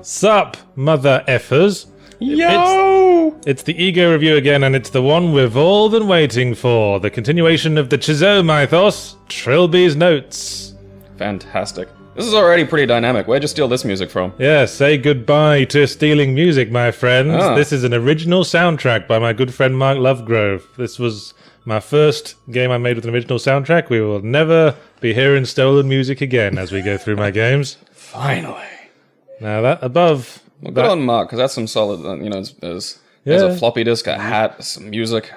Sup, mother effers. Yo! It's the Ego Review again, and it's the one we've all been waiting for. The continuation of the Chzo Mythos, Trilby's Notes. Fantastic. This is already pretty dynamic. Where'd you steal this music from? Yeah, say goodbye to stealing music, my friends. This is an original soundtrack by my good friend Mark Lovegrove. This was my first game I made with an original soundtrack. We will never be hearing stolen music again as we go through my games. Finally. Now that above... Well, good on Mark, because that's some solid, there's a floppy disk, a hat, some music.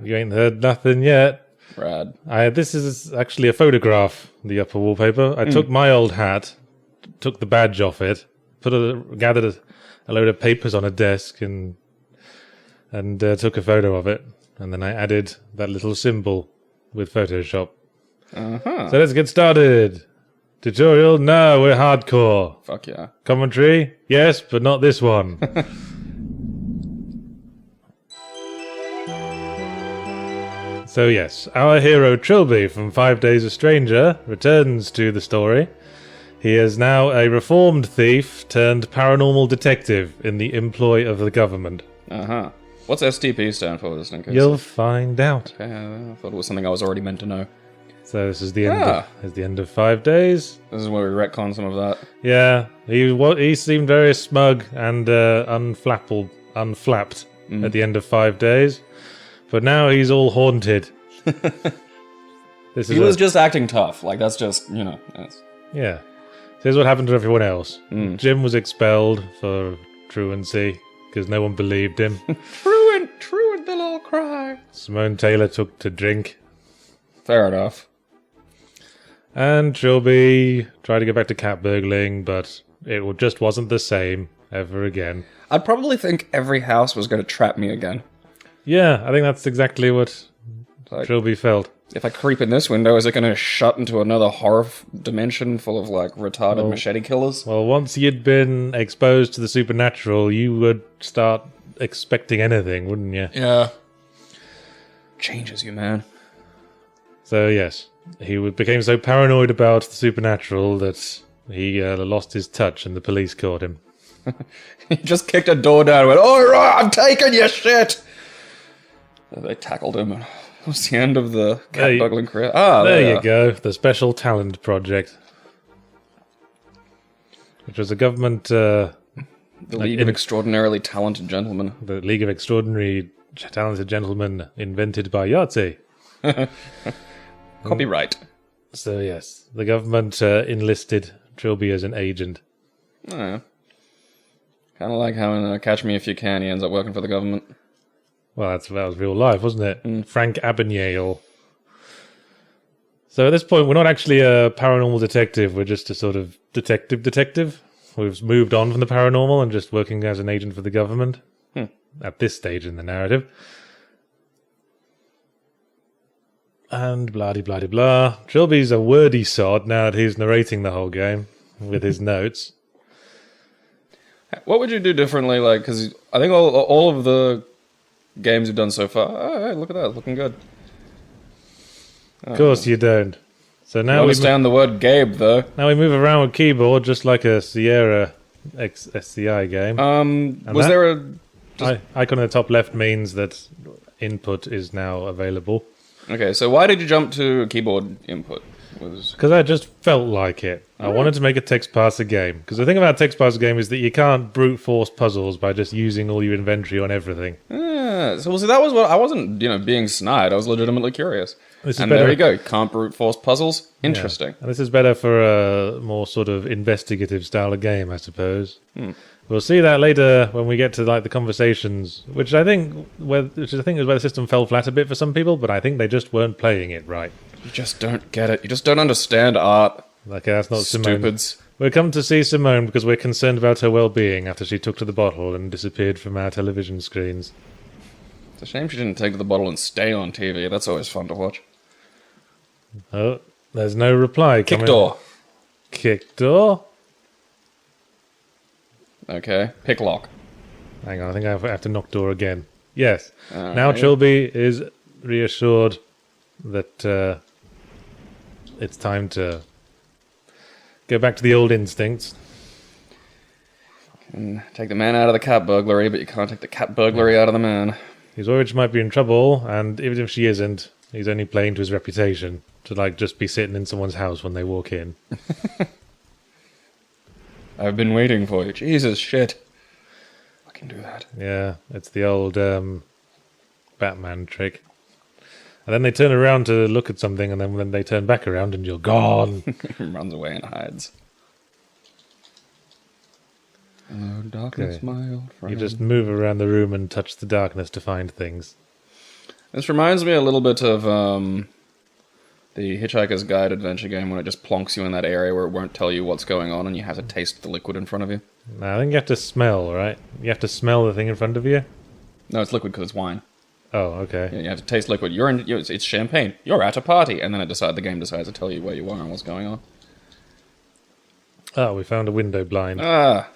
You ain't heard nothing yet. Rad. This is actually a photograph, the upper wallpaper. I took my old hat, took the badge off it, gathered a load of papers on a desk, and took a photo of it. And then I added that little symbol with Photoshop. Uh-huh. So let's get started. Tutorial? No, we're hardcore. Fuck yeah. Commentary? Yes, but not this one. So yes, our hero Trilby from 5 Days a Stranger returns to the story. He is now a reformed thief turned paranormal detective in the employ of the government. Uh-huh. What's STP stand for, just in case? You'll find out. Okay, I thought it was something I was already meant to know. So this is the end of 5 days. This is where we retcon some of that. Yeah, he seemed very smug and unflapped at the end of 5 days. But now he's all haunted. He was just acting tough. Like, that's just, Yes. Yeah. So here's what happened to everyone else. Jim was expelled for truancy, because no one believed him. Truant, they'll all cry. Simone Taylor took to drink. Fair enough. And Trilby tried to get back to cat burgling, but it just wasn't the same ever again. I'd probably think every house was going to trap me again. Yeah, I think that's exactly what Trilby felt. If I creep in this window, is it going to shut into another horror dimension full of, retarded machete killers? Well, once you'd been exposed to the supernatural, you would start expecting anything, wouldn't you? Yeah. Changes you, man. So, yes, he became so paranoid about the supernatural that he lost his touch and the police caught him. He just kicked a door down and went, "All right, I'm taking your shit!" They tackled him. It was the end of the cat burgling career. There you go. The Special Talent Project. Which was a government... the League of Extraordinarily Talented Gentlemen. The League of Extraordinary Talented Gentlemen invented by Yahtzee. Copyright. So, yes, the government enlisted Trilby as an agent. Oh, yeah. Kind of like how in Catch Me If You Can, he ends up working for the government. Well, that was real life, wasn't it? Frank Abagnale. So at this point, we're not actually a paranormal detective. We're just a sort of detective. We've moved on from the paranormal and just working as an agent for the government. At this stage in the narrative. And blah-de-blah-de-blah. Trilby's a wordy sod now that he's narrating the whole game with his notes. What would you do differently? Because I think all of the games you've done so far... Oh, hey, look at that. Looking good. Of course you don't. So now I understand the word Gabe, though. Now we move around with keyboard just like a Sierra SCI game. Was there a... Icon in the top left means that input is now available. Okay, so why did you jump to keyboard input? Because I just felt like it. I wanted to make a text parser game. Because the thing about a text parser game is that you can't brute force puzzles by just using all your inventory on everything. So that was what I wasn't, being snide. I was legitimately curious. There you go. Can't brute force puzzles. Interesting. Yeah. And this is better for a more sort of investigative style of game, I suppose. We'll see that later when we get to the conversations, which I think is where the system fell flat a bit for some people, but I think they just weren't playing it right. You just don't get it. You just don't understand art. Okay, that's not Stupids. Simone. We're come to see Simone because we're concerned about her well-being after she took to the bottle and disappeared from our television screens. It's a shame she didn't take to the bottle and stay on TV. That's always fun to watch. Oh, there's no reply. Kick door. Kick door? Okay. Pick lock. Hang on, I think I have to knock door again. Yes. All now right. Trilby is reassured that it's time to go back to the old instincts. And take the man out of the cat burglary, but you can't take the cat burglary out of the man. He's worried she might be in trouble, and even if she isn't, he's only playing to his reputation to, like, just be sitting in someone's house when they walk in. I've been waiting for you. Jesus, shit. I can do that. Yeah, it's the old Batman trick. And then they turn around to look at something, and then when they turn back around and you're gone. Runs away and hides. Hello, darkness, my old friend. You just move around the room and touch the darkness to find things. This reminds me a little bit of the Hitchhiker's Guide adventure game when it just plonks you in that area where it won't tell you what's going on and you have to taste the liquid in front of you. No, I think you have to smell, right? You have to smell the thing in front of you? No, it's liquid because it's wine. Oh, okay. Yeah, you have to taste liquid. It's champagne. You're at a party. And then the game decides to tell you where you are and what's going on. Oh, we found a window blind. Ah.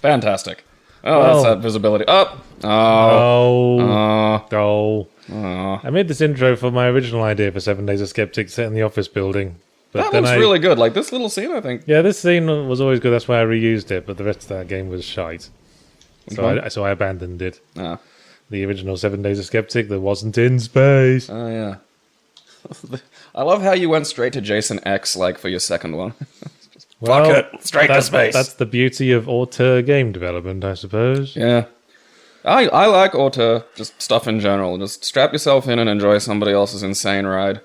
Fantastic. Oh, that's that visibility. Up. Oh. I made this intro for my original idea for 7 Days of Skeptics set in the office building. But that looks really good. Like, this little scene, I think. Yeah, this scene was always good. That's why I reused it, but the rest of that game was shite. So I abandoned it. Ah. The original 7 Days of Skeptic that wasn't in space. Oh, yeah. I love how you went straight to Jason X, like, for your second one. Well, fuck it, straight to space. That's the beauty of auteur game development, I suppose. Yeah. I like auteur, just stuff in general. Just strap yourself in and enjoy somebody else's insane ride.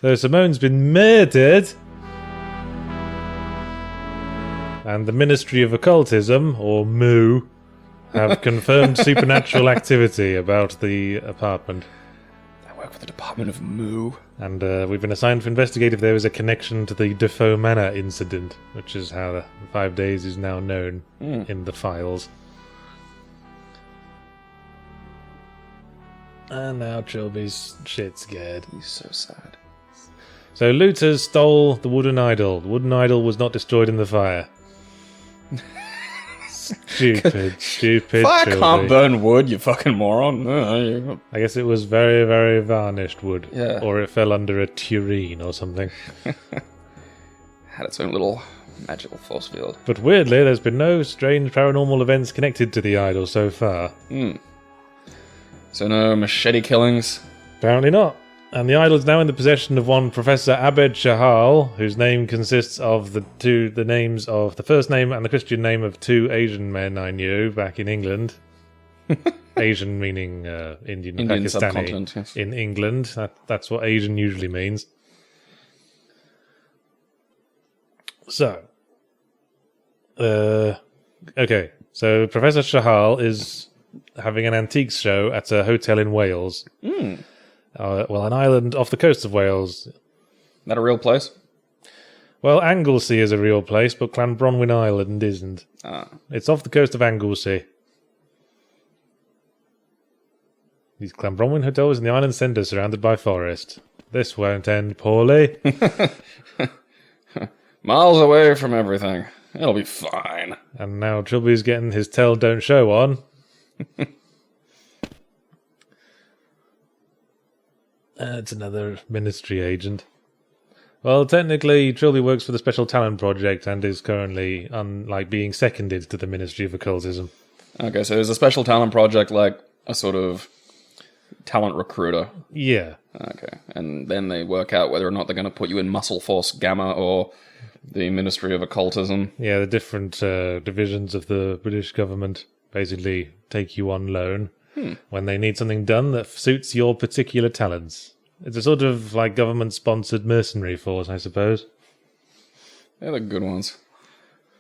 So Simone's been murdered. And the Ministry of Occultism, or MOO, have confirmed supernatural activity about the apartment. I work for the Department of Moo. And we've been assigned to investigate if there is a connection to the DeFoe Manor incident, which is how the 5 days is now known in the files. And now Trilby's shit scared. He's so sad. So looters stole the wooden idol. The wooden idol was not destroyed in the fire. Stupid Fire Trilby. can't burn wood, you fucking moron. I guess it was very, very varnished wood. Yeah. Or it fell under a tureen or something. Had its own little magical force field. But weirdly, there's been no strange paranormal events connected to the idol so far. So no machete killings? Apparently not. And the idol is now in the possession of one Professor Abed Shahal, whose name consists of the first name and the Christian name of two Asian men I knew back in England. Asian meaning Indian Pakistani. Subcontinent, yes. In England. That's what Asian usually means. So. Okay. So Professor Shahal is having an antiques show at a hotel in Wales. Well, an island off the coast of Wales. That a real place? Well, Anglesey is a real place, but Clanbronwyn Island isn't. It's off the coast of Anglesey. These Clanbronwyn Hotel is in the island centre, surrounded by forest. This won't end poorly. Miles away from everything. It'll be fine. And now Trilby's getting his tell don't show on. It's another ministry agent. Well, technically, Trilby works for the Special Talent Project and is currently being seconded to the Ministry of Occultism. Okay, so is a Special Talent Project like a sort of talent recruiter? Yeah. Okay, and then they work out whether or not they're going to put you in Muscle Force Gamma or the Ministry of Occultism. Yeah, the different divisions of the British government basically take you on loan when they need something done that suits your particular talents. It's a sort of like government-sponsored mercenary force, I suppose. They're the good ones.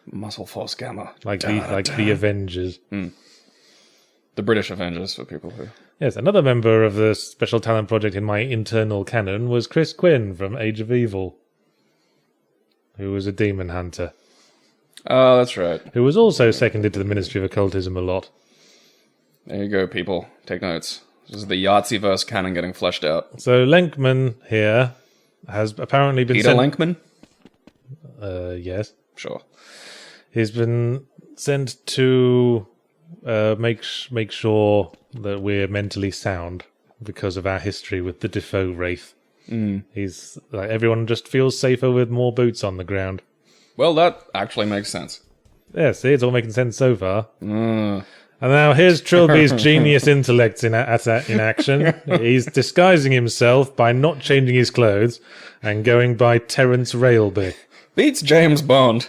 Muscle Force Gamma. Like the Avengers. The British Avengers, for people who... Yes, another member of the Special Talent Project in my internal canon was Chris Quinn from Age of Evil, who was a demon hunter. Oh, that's right. Who was also seconded to the Ministry of Occultism a lot. There you go, people. Take notes. This is the Yahtzee-verse canon getting fleshed out. So Lenkman here has apparently been Peter Lenkman? Yes. Sure. He's been sent to make sure that we're mentally sound because of our history with the DeFoe Wraith. He's like, everyone just feels safer with more boots on the ground. Well, that actually makes sense. Yeah, see, it's all making sense so far. And now here's Trilby's genius intellect in action. He's disguising himself by not changing his clothes and going by Terence Railby. Beats James Bond.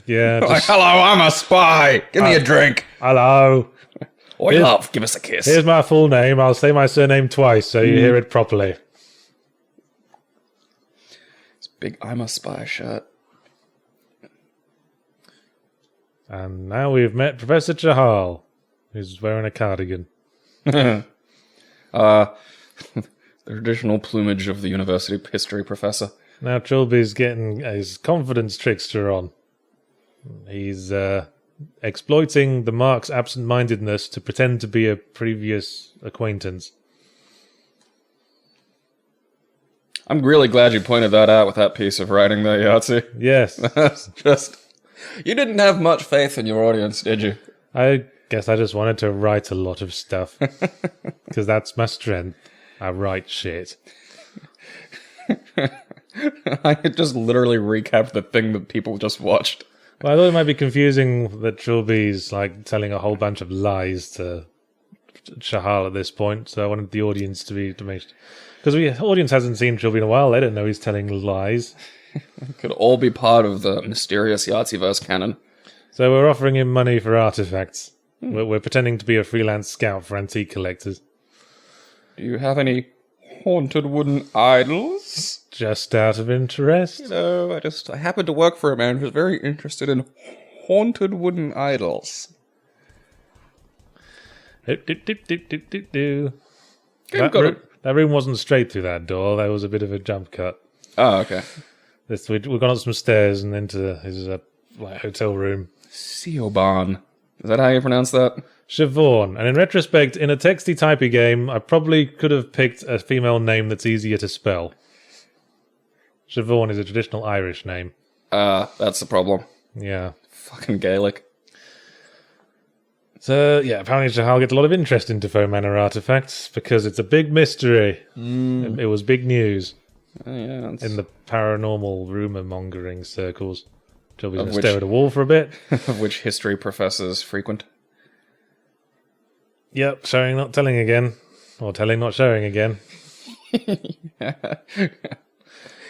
Yeah. Like, hello, I'm a spy. Give me a drink. Hello. Oi, love, give us a kiss. Here's my full name. I'll say my surname twice so you hear it properly. It's big I'm a spy shirt. And now we've met Professor Chahal, who's wearing a cardigan. The traditional plumage of the university history professor. Now Trilby's getting his confidence trickster on. He's exploiting the Mark's absent-mindedness to pretend to be a previous acquaintance. I'm really glad you pointed that out with that piece of writing there, Yahtzee. Yes. That's just... You didn't have much faith in your audience, did you? I guess I just wanted to write a lot of stuff. Because that's my strength. I write shit. I could just literally recap the thing that people just watched. Well, I thought it might be confusing that Trilby's like telling a whole bunch of lies to Chahal at this point, so I wanted the audience to make... Because the audience hasn't seen Trilby in a while, they don't know he's telling lies. It could all be part of the mysterious Yahtzeeverse canon. So we're offering him money for artifacts. We're pretending to be a freelance scout for antique collectors. Do you have any haunted wooden idols? Just out of interest. You know, I happened to work for a man who's very interested in haunted wooden idols. That room wasn't straight through that door. There was a bit of a jump cut. Oh, okay. We've gone up some stairs and into his hotel room. Siobhan. Is that how you pronounce that? Siobhan. And in retrospect, in a texty typey game, I probably could have picked a female name that's easier to spell. Siobhan is a traditional Irish name. That's the problem. Yeah. Fucking Gaelic. So, yeah, apparently Chahal gets a lot of interest in DeFoe Manor artifacts because it's a big mystery. It was big news in the paranormal rumour-mongering circles. Trilby's going to stare at a wall for a bit. Of which history professors frequent. Yep, showing, not telling again. Or telling, not showing again.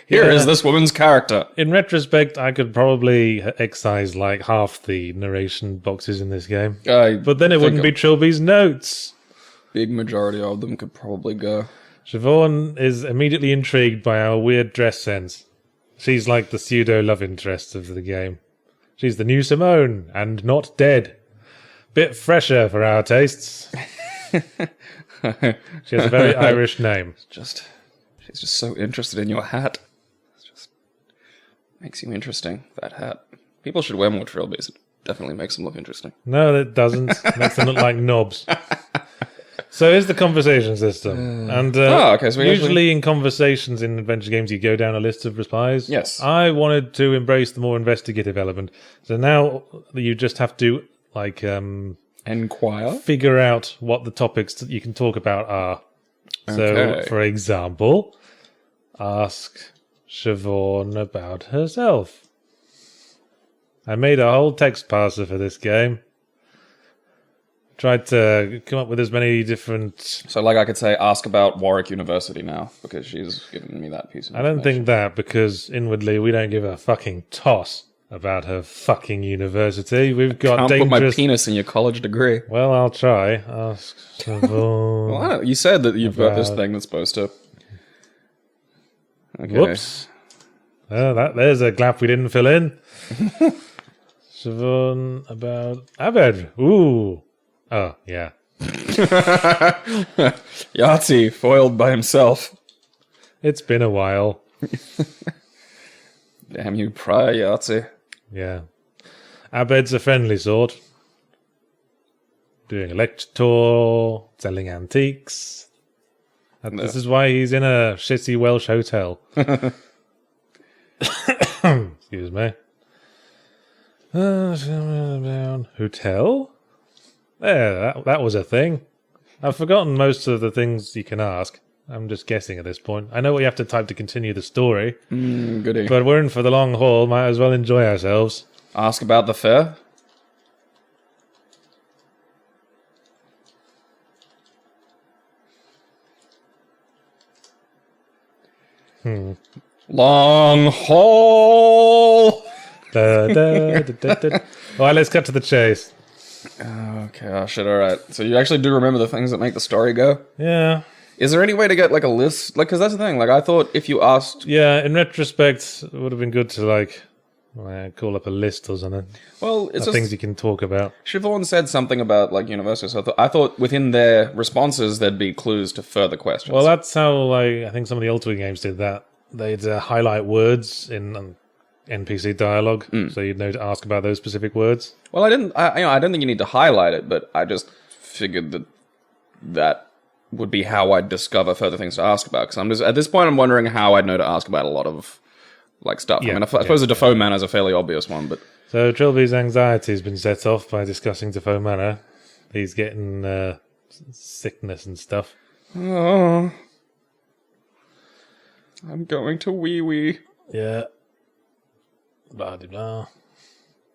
Here is this woman's character. In retrospect, I could probably excise like half the narration boxes in this game. But then it wouldn't be Trilby's notes. Big majority of them could probably go. Siobhan is immediately intrigued by our weird dress sense. She's like the pseudo-love interest of the game. She's the new Simone, and not dead. Bit fresher for our tastes. She has a very Irish name. She's just so interested in your hat. Makes you interesting, that hat. People should wear more Trilbys. It definitely makes them look interesting. No, it doesn't. Makes them look like knobs. So here's the conversation system. And so usually in conversations in adventure games, you go down a list of replies. Yes. I wanted to embrace the more investigative element. So now you just have to, like... Enquire? Figure out what the topics that you can talk about are. So, for example, ask Siobhan about herself. I made a whole text parser for this game. Tried to come up with as many different... So, like, I could say, ask about Warwick University now, because she's given me that piece of information. I don't think that, because inwardly we don't give a fucking toss about her fucking university. We've got Can't dangerous... put my penis in your college degree. Well, I'll try. Ask Siobhan... Well, I don't know. You said that you've got this thing that's supposed to... Okay. Whoops. Oh, there's a gap we didn't fill in. Siobhan about Abed. Ooh. Oh, yeah. Yahtzee, foiled by himself. It's been a while. Damn you, prior Yahtzee. Yeah. Abed's a friendly sort. Doing a lecture tour, selling antiques. This is why he's in a shitty Welsh hotel. Excuse me. Hotel? There, that was a thing. I've forgotten most of the things you can ask. I'm just guessing at this point. I know what you have to type to continue the story. Goody. But we're in for the long haul. Might as well enjoy ourselves. Ask about the fair? Long haul! All right, let's cut to the chase. Okay, oh shit, alright. So you actually do remember the things that make the story go? Yeah. Is there any way to get, like, a list? Like, because that's the thing. Like, I thought if you asked... Yeah, in retrospect, it would have been good to, like, call up a list or something. Well, it's of things you can talk about. Siobhan said something about, like, university, so I thought within their responses there'd be clues to further questions. Well, that's how, like, I think some of the Ultimate games did that. They'd highlight words in NPC dialogue, so you'd know to ask about those specific words. Well, I don't think you need to highlight it, but I just figured that would be how I'd discover further things to ask about. Because I'm just at this point, I'm wondering how I'd know to ask about a lot of like stuff. Yeah, I mean, I suppose the DeFoe Manor is a fairly obvious one, but so Trilby's anxiety has been set off by discussing DeFoe Manor. He's getting sickness and stuff. Oh, I'm going to wee. Yeah. Blah blah blah.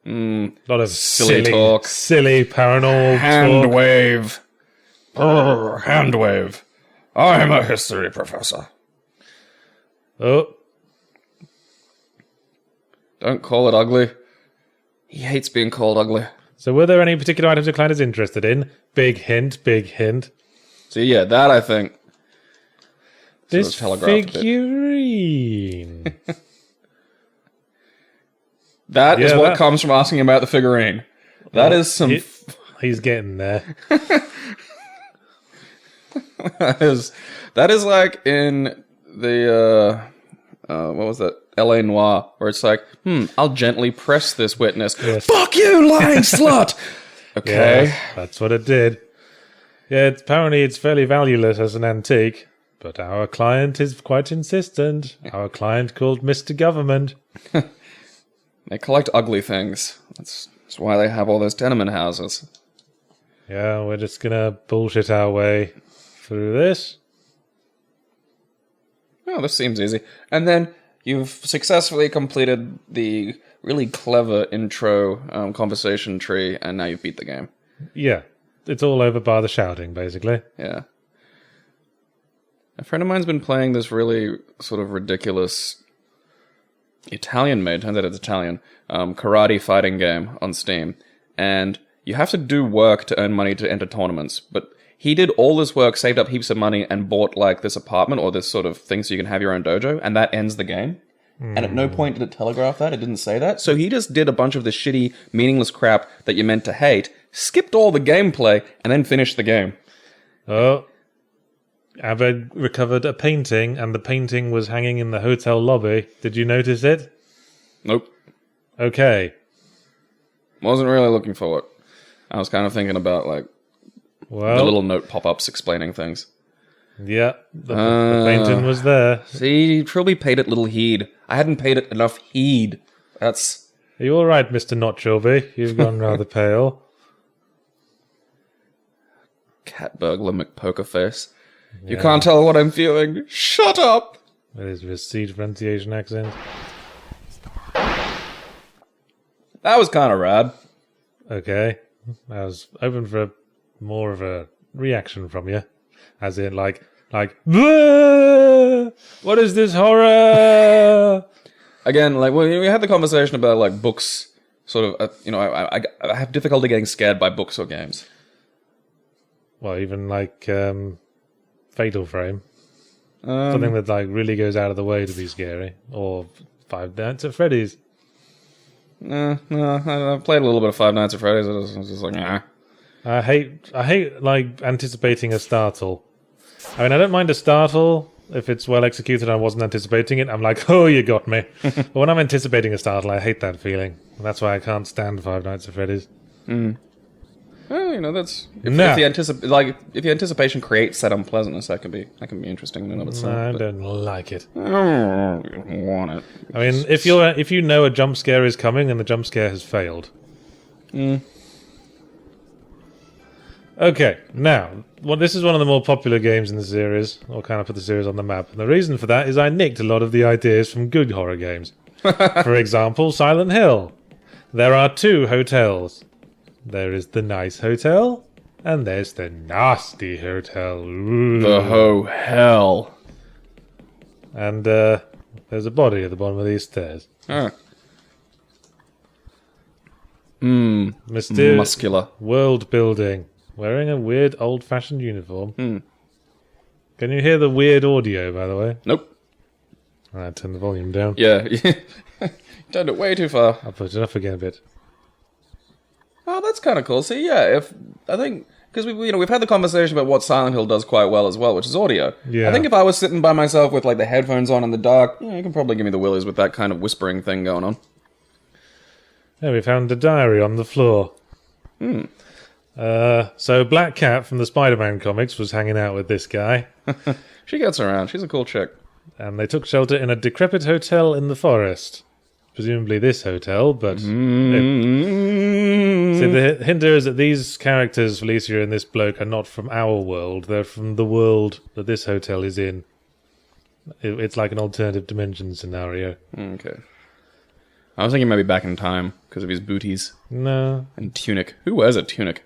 A lot of silly talk, silly paranormal hand talk. wave. Hand wave. I'm a history professor. Oh. Don't call it ugly. He hates being called ugly. So were there any particular items your client is interested in? Big hint, big hint. So yeah, that I think. This figurine. That is what comes from asking about the figurine. That is some... He's getting there. that is like in the... what was that? L.A. Noire, where it's like, I'll gently press this witness. Yes. Fuck you, lying slut! Okay. Yes, that's what it did. Yeah, apparently it's fairly valueless as an antique, but our client is quite insistent. Our client called Mr. Government. They collect ugly things. That's why they have all those tenement houses. Yeah, we're just gonna bullshit our way through this. Oh, this seems easy. And then you've successfully completed the really clever intro conversation tree, and now you've beat the game. Yeah, it's all over by the shouting, basically. Yeah. A friend of mine's been playing this really sort of ridiculous Italian-made, turns out it's Italian, karate fighting game on Steam. And you have to do work to earn money to enter tournaments. But he did all this work, saved up heaps of money, and bought like this apartment or this sort of thing so you can have your own dojo, and that ends the game. And at no point did it telegraph that, it didn't say that. So he just did a bunch of this shitty, meaningless crap that you're meant to hate, skipped all the gameplay, and then finished the game. Oh. Abed recovered a painting, and the painting was hanging in the hotel lobby. Did you notice it? Nope. Okay. Wasn't really looking for it. I was kind of thinking about, like, the little note pop-ups explaining things. Yeah, the painting was there. See, Trilby paid it little heed. I hadn't paid it enough heed. That's... Are you alright, Mr. Not Trilby? You've gone rather pale. Cat burglar McPokerface. Yeah. You can't tell what I'm feeling. Shut up! That is received pronunciation accent. That was kind of rad. Okay. I was hoping for more of a reaction from you. As in, like, "Bleh! What is this horror?" Again, like, we had the conversation about, like, books, sort of, I have difficulty getting scared by books or games. Well, even, like, Fatal Frame. Something that, like, really goes out of the way to be scary. Or Five Nights at Freddy's. No, I played a little bit of Five Nights at Freddy's, I was just like, nah. I hate, like, anticipating a startle. I mean, I don't mind a startle if it's well executed and I wasn't anticipating it. I'm like, oh, you got me. But when I'm anticipating a startle, I hate that feeling. And that's why I can't stand Five Nights at Freddy's. Well, that's... If the anticipation creates that unpleasantness, that can be interesting in and of itself. No, I don't like it. I don't want it. I mean, if you know a jump scare is coming and the jump scare has failed. Okay, now, this is one of the more popular games in the series, or kind of put the series on the map. And the reason for that is I nicked a lot of the ideas from good horror games. For example, Silent Hill. There are 2 hotels. There is the nice hotel, and there's the nasty hotel. Ooh. The ho-hell. And there's a body at the bottom of these stairs. Oh. Muscular. World building. Wearing a weird old-fashioned uniform. Can you hear the weird audio, by the way? Nope. Alright, turn the volume down. Yeah. Turned it way too far. I'll put it up again a bit. Oh, that's kind of cool. See, yeah, I think... Because we've had the conversation about what Silent Hill does quite well as well, which is audio. Yeah. I think if I was sitting by myself with like the headphones on in the dark, you can probably give me the willies with that kind of whispering thing going on. Yeah, we found a diary on the floor. So Black Cat from the Spider-Man comics was hanging out with this guy. She gets around. She's a cool chick. And they took shelter in a decrepit hotel in the forest. Presumably this hotel, but... See, the hint here is that these characters, Felicia and this bloke, are not from our world. They're from the world that this hotel is in. It's like an alternative dimension scenario. Okay. I was thinking maybe back in time, because of his booties. No. And tunic. Who wears a tunic?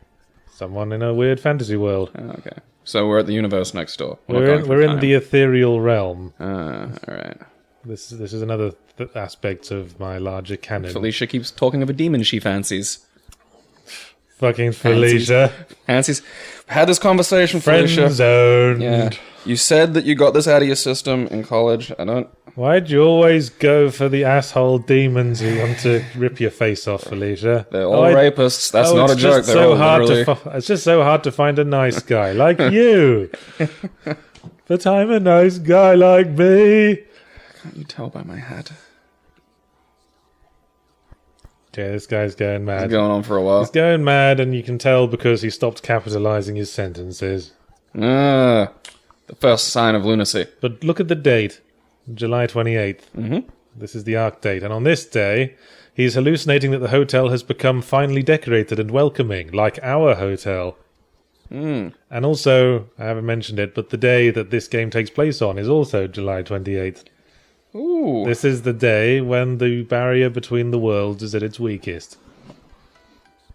Someone in a weird fantasy world. Oh, okay. So we're at the universe next door. We're in the ethereal realm. Alright. This is another aspect of my larger canon. Felicia keeps talking of a demon she fancies. Fucking Felicia. Fancies. Had this conversation, Felicia. Friend-zoned. Yeah. You said that you got this out of your system in college. I don't... Why'd you always go for the asshole demons who want to rip your face off, Felicia? They're all rapists. That's not a joke. They're all literally... It's just so hard to find a nice guy like you. But I'm a nice guy like me. Can't you tell by my hat? Yeah, this guy's going mad. It's going on for a while. He's going mad, and you can tell because he stopped capitalizing his sentences. The first sign of lunacy. But look at the date. July 28th. Mm-hmm. This is the arc date. And on this day, he's hallucinating that the hotel has become finely decorated and welcoming, like our hotel. And also, I haven't mentioned it, but the day that this game takes place on is also July 28th. Ooh. This is the day when the barrier between the worlds is at its weakest.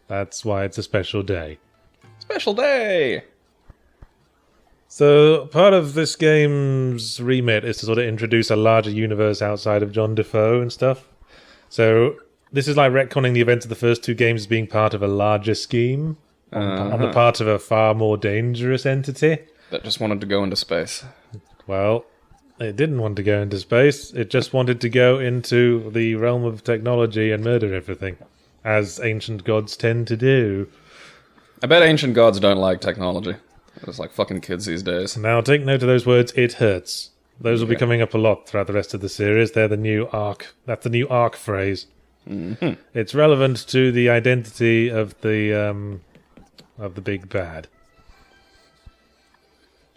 That's why it's a special day. Special day! So, part of this game's remit is to sort of introduce a larger universe outside of John DeFoe and stuff. So, this is like retconning the events of the first 2 games as being part of a larger scheme, on the part of a far more dangerous entity. That just wanted to go into space. Well, it didn't want to go into space, it just wanted to go into the realm of technology and murder everything, as ancient gods tend to do. I bet ancient gods don't like technology. It's like fucking kids these days. Now, take note of those words, it hurts. Those will be coming up a lot throughout the rest of the series. They're the new arc. That's the new arc phrase. Mm-hmm. It's relevant to the identity of the big bad.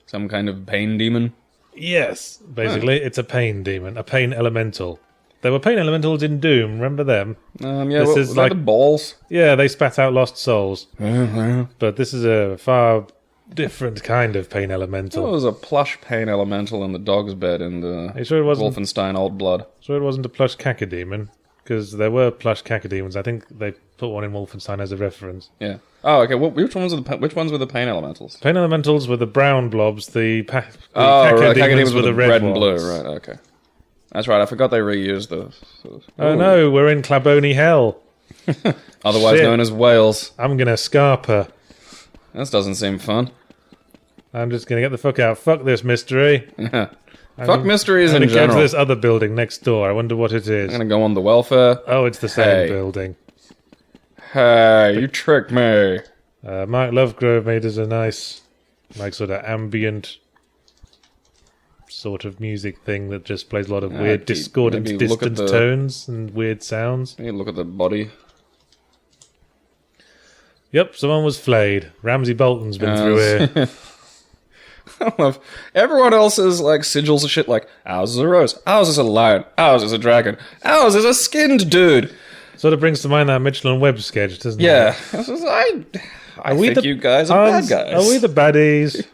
Some kind of pain demon? Yes, basically, it's a pain demon, a pain elemental. There were pain elementals in Doom, remember them? Yeah, this is like the balls. Yeah, they spat out lost souls. But this is a far different kind of pain elemental. There was a plush pain elemental in the dog's bed in the Wolfenstein Old Blood. Sure it wasn't a plush cacodemon? Because there were plush cacodemons. I think they put one in Wolfenstein as a reference. Yeah. Oh, okay. Which ones were the pain elementals? Pain elementals were the brown blobs. The cacodemons were the red and ones. Blue. Right. Okay. That's right. I forgot they reused those. Oh no, we're in Claboni Hell. Otherwise known as Wales. I'm gonna scarp her. This doesn't seem fun. I'm just gonna get the fuck out. Fuck this mystery. Yeah. Fuck mysteries in general. I'm gonna general. go to this other building next door. I wonder what it is. I'm gonna go on the welfare. Oh, it's the same building. Hey, you tricked me. Mark Lovegrove made us a nice, like, sort of ambient sort of music thing that just plays a lot of weird, discordant, distant tones and weird sounds. Maybe look at the body. Yep, someone was flayed. Ramsay Bolton's been through here. I love everyone else's like sigils of shit like ours is a rose, ours is a lion, ours is a dragon, ours is a skinned dude. Sort of brings to mind that Mitchell and Webb sketch, doesn't it? Yeah. I think you guys are bad guys. Are we the baddies?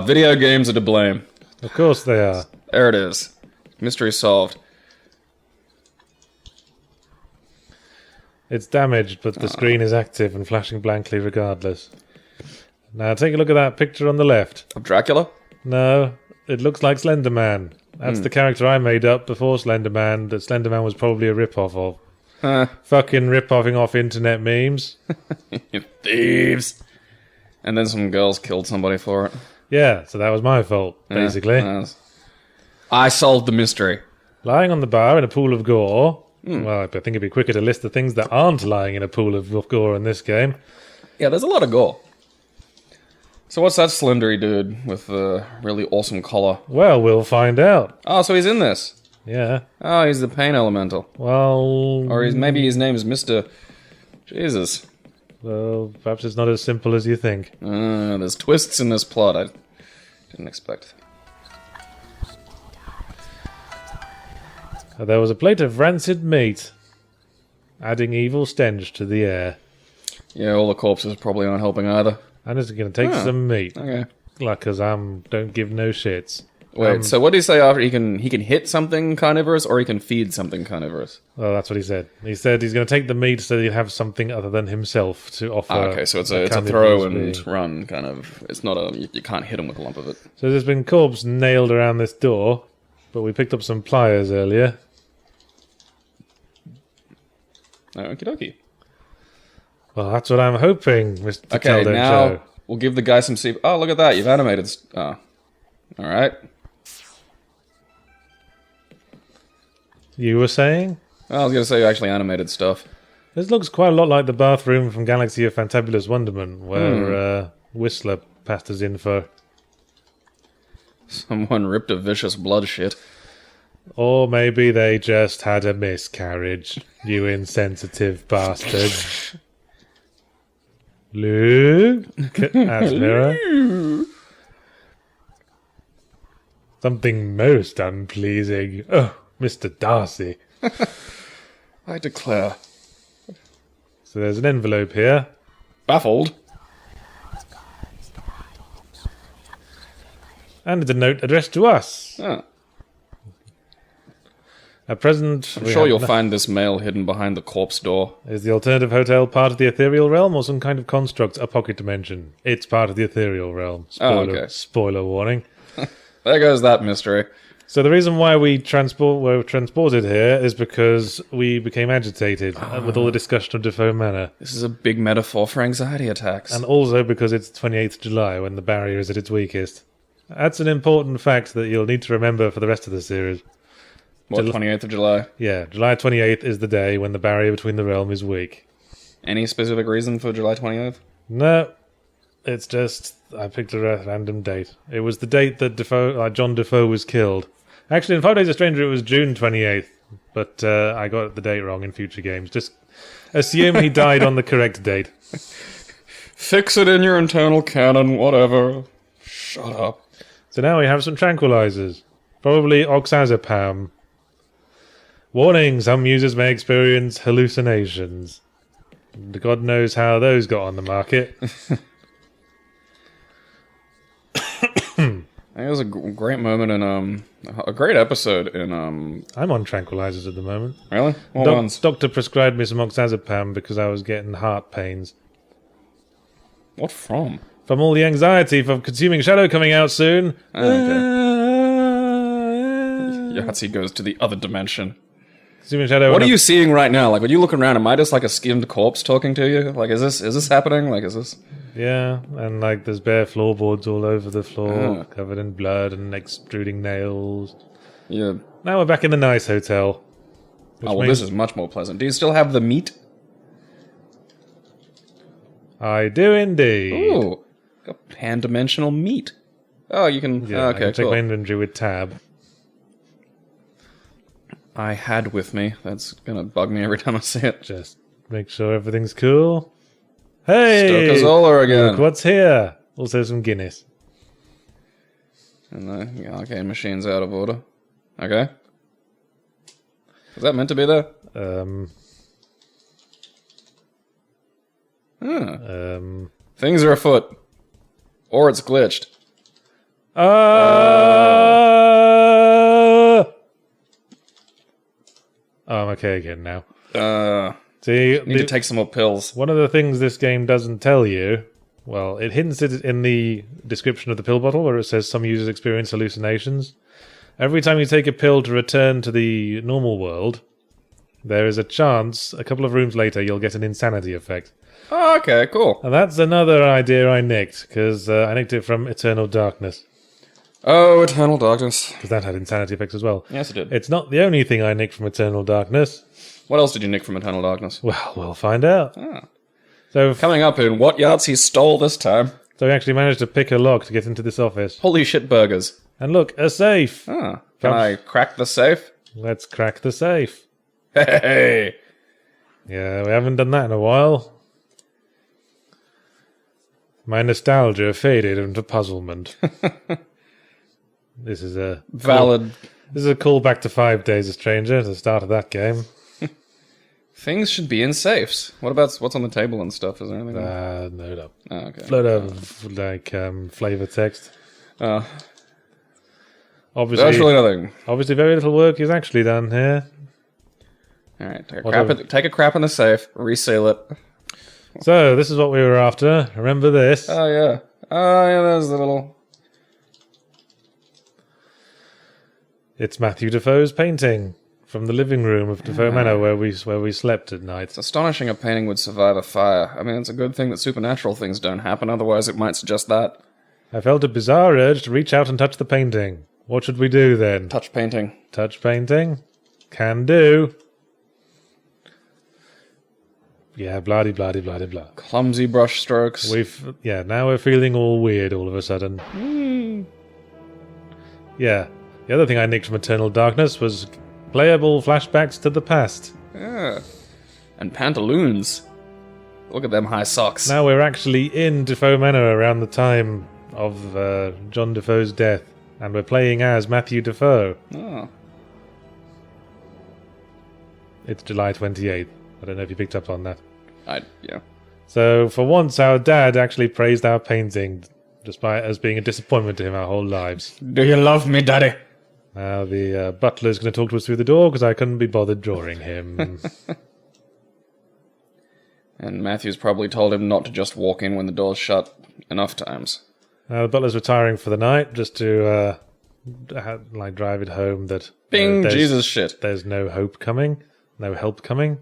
Video games are to blame. Of course they are. There it is. Mystery solved. It's damaged, but the screen is active and flashing blankly regardless. Now take a look at that picture on the left. Of Dracula? No, it looks like Slender Man. That's the character I made up before Slender Man, that Slender Man was probably a rip-off of. Fucking rip-offing off internet memes. You thieves. And then some girls killed somebody for it. Yeah, so that was my fault, basically. I solved the mystery. Lying on the bar in a pool of gore. Well, I think it'd be quicker to list the things that aren't lying in a pool of gore in this game. Yeah, there's a lot of gore. So what's that slendery dude with the really awesome collar? Well, we'll find out. Oh, so he's in this. Yeah. Oh, he's the pain elemental. Well... Or maybe his name is Mr. Jesus. Well, perhaps it's not as simple as you think. There's twists in this plot I didn't expect. There was a plate of rancid meat, adding evil stench to the air. Yeah, all the corpses probably aren't helping either. I'm just going to take some meat. Okay. Like, because I don't give no shits. Wait, so what do you say after he can hit something carnivorous or he can feed something carnivorous? Well, that's what he said. He said he's going to take the meat so he'll have something other than himself to offer. Okay, so it's a throw and run kind of. It's not you can't hit him with a lump of it. So there's been corpse nailed around this door, but we picked up some pliers earlier. Okie dokie. Well, that's what I'm hoping, Mr. Okay, Tell now Joe. we'll give the guy some sleep. Oh, look at that. You've animated. Oh. All right. You were saying? I was going to say you actually animated stuff. This looks quite a lot like the bathroom from Galaxy of Fantabulous Wonderment, where Whistler passed his info. Someone ripped a vicious blood shit. Or maybe they just had a miscarriage, you insensitive bastard. Luke? Ask Mirror. Something most unpleasing. Oh, Mr. Darcy. I declare. So there's an envelope here. Baffled. And it's a note addressed to us. Oh. At present, I'm sure you'll find this mail hidden behind the corpse door. Is the alternative hotel part of the ethereal realm or some kind of construct, a pocket dimension? It's part of the ethereal realm. Spoiler warning. There goes that mystery. So the reason why were transported here is because we became agitated with all the discussion of DeFoe Manor. This is a big metaphor for anxiety attacks. And also because it's 28th July when the barrier is at its weakest. That's an important fact that you'll need to remember for the rest of the series. What, 28th of July? Yeah, July 28th is the day when the barrier between the realm is weak. Any specific reason for July 28th? No, it's just I picked a random date. It was the date that John DeFoe was killed. Actually, in 5 Days of Stranger, it was June 28th, but I got the date wrong in future games. Just assume he died on the correct date. Fix it in your internal canon, whatever. Shut up. So now we have some tranquilizers. Probably oxazepam. Warning, some users may experience hallucinations. God knows how those got on the market. It was a great moment in a great episode in I'm on tranquilizers at the moment. Really? What ones? Doctor prescribed me some oxazepam because I was getting heart pains. What from? From all the anxiety from Consuming Shadow coming out soon. Okay. Yahtzee goes to the other dimension. Consuming Shadow. What are you seeing right now? Like when you look around, am I just like a skimmed corpse talking to you? Like is this happening? Like is this? Yeah, and like there's bare floorboards all over the floor, covered in blood and extruding nails. Yeah. Now we're back in the nice hotel. Oh well, this is much more pleasant. Do you still have the meat? I do indeed. Ooh, got pan-dimensional meat. Oh, you can. Yeah, okay, I can check cool. my inventory with tab. I had with me. That's gonna bug me every time I see it. Just make sure everything's cool. Hey! Stokazola again. Look what's here. Also some Guinness. And the arcade machine's out of order. Okay. Was that meant to be there? Things are afoot. Or it's glitched. I'm okay again now. See, need to take some more pills. One of the things this game doesn't tell you, well, it hints it in the description of the pill bottle where it says some users experience hallucinations. Every time you take a pill to return to the normal world, there is a chance a couple of rooms later you'll get an insanity effect. Oh, okay, cool. And that's another idea I nicked, because I nicked it from Eternal Darkness. Oh, Eternal Darkness. Because that had insanity effects as well. Yes, it did. It's not the only thing I nicked from Eternal Darkness. What else did you nick from Eternal Darkness? Well, we'll find out. So coming up in what Yahtzee stole this time. So we actually managed to pick a lock to get into this office. Holy shit burgers. And look, a safe. Can I crack the safe? Let's crack the safe. Hey! Yeah, we haven't done that in a while. My nostalgia faded into puzzlement. This is a valid. This is a callback to 5 Days a Stranger, the start of that game. Things should be in safes. What about what's on the table and stuff? Is there anything? No. Oh, okay. Float of flavor text. Obviously, that's really nothing. Obviously, very little work is actually done here. All right, take a crap in the safe, reseal it. So this is what we were after. Remember this? Oh yeah. There's the little. It's Matthew DeFoe's painting from the living room of DeFoe Manor where we slept at night. It's astonishing a painting would survive a fire. I mean, it's a good thing that supernatural things don't happen, otherwise it might suggest that. I felt a bizarre urge to reach out and touch the painting. What should we do then? Touch painting. Touch painting? Can do. Yeah, blah-de-blah-de-blah-de-blah. Clumsy brush strokes. Now we're feeling all weird all of a sudden. Yeah. The other thing I nicked from Eternal Darkness was playable flashbacks to the past. Yeah. And pantaloons. Look at them high socks. Now we're actually in DeFoe Manor around the time of John Defoe's death. And we're playing as Matthew DeFoe. Oh. It's July 28th. I don't know if you picked up on that. Yeah. So, for once, our dad actually praised our painting, despite us being a disappointment to him our whole lives. Do you love me, Daddy? Now, the butler's going to talk to us through the door, because I couldn't be bothered drawing him. And Matthew's probably told him not to just walk in when the door's shut enough times. The butler's retiring for the night, just to, drive it home that... Bing, Jesus shit. There's no hope coming. No help coming.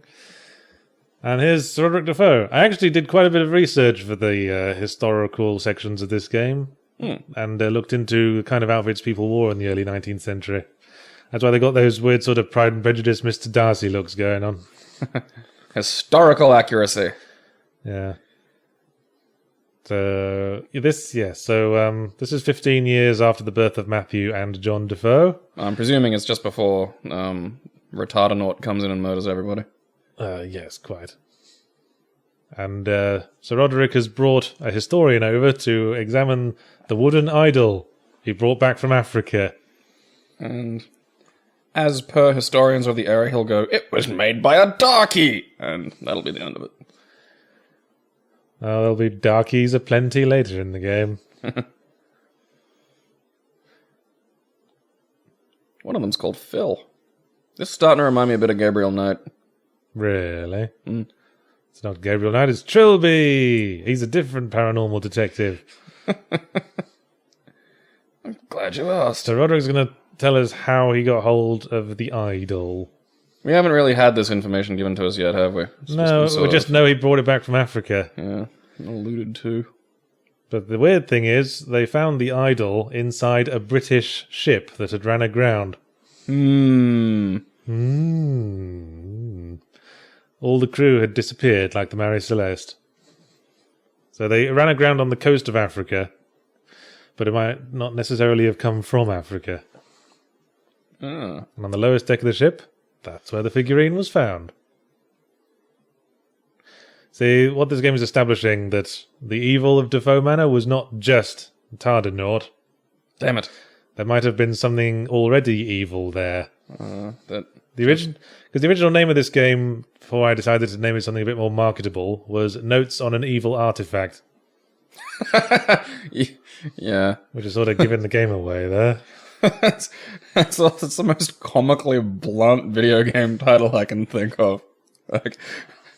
And here's Rodrick DeFoe. I actually did quite a bit of research for the historical sections of this game. And looked into the kind of outfits people wore in the early 19th century. That's why they got those weird sort of Pride and Prejudice Mr. Darcy looks going on. Historical accuracy. Yeah. So, this is 15 years after the birth of Matthew and John DeFoe. I'm presuming it's just before Retardonaut comes in and murders everybody. Yes, quite. And Sir Rodrick has brought a historian over to examine the wooden idol he brought back from Africa. And as per historians of the era, he'll go, "It was made by a darky!" And that'll be the end of it. There'll be darkies aplenty later in the game. One of them's called Phil. This is starting to remind me a bit of Gabriel Knight. Really? It's not Gabriel Knight, it's Trilby! He's a different paranormal detective. I'm glad you asked. So Roderick's going to tell us how he got hold of the idol. We haven't really had this information given to us yet, have we? No, we just know he brought it back from Africa. Yeah, alluded to. But the weird thing is, they found the idol inside a British ship that had ran aground. All the crew had disappeared like the Mary Celeste. So they ran aground on the coast of Africa, but it might not necessarily have come from Africa. And on the lowest deck of the ship, that's where the figurine was found. See, what this game is establishing, that the evil of DeFoe Manor was not just Tardonaut. Damn it. There might have been something already evil there. That Because the original name of this game, before I decided to name it something a bit more marketable, was Notes on an Evil Artifact. Yeah. Which is sort of giving the game away there. That's the most comically blunt video game title I can think of. Like,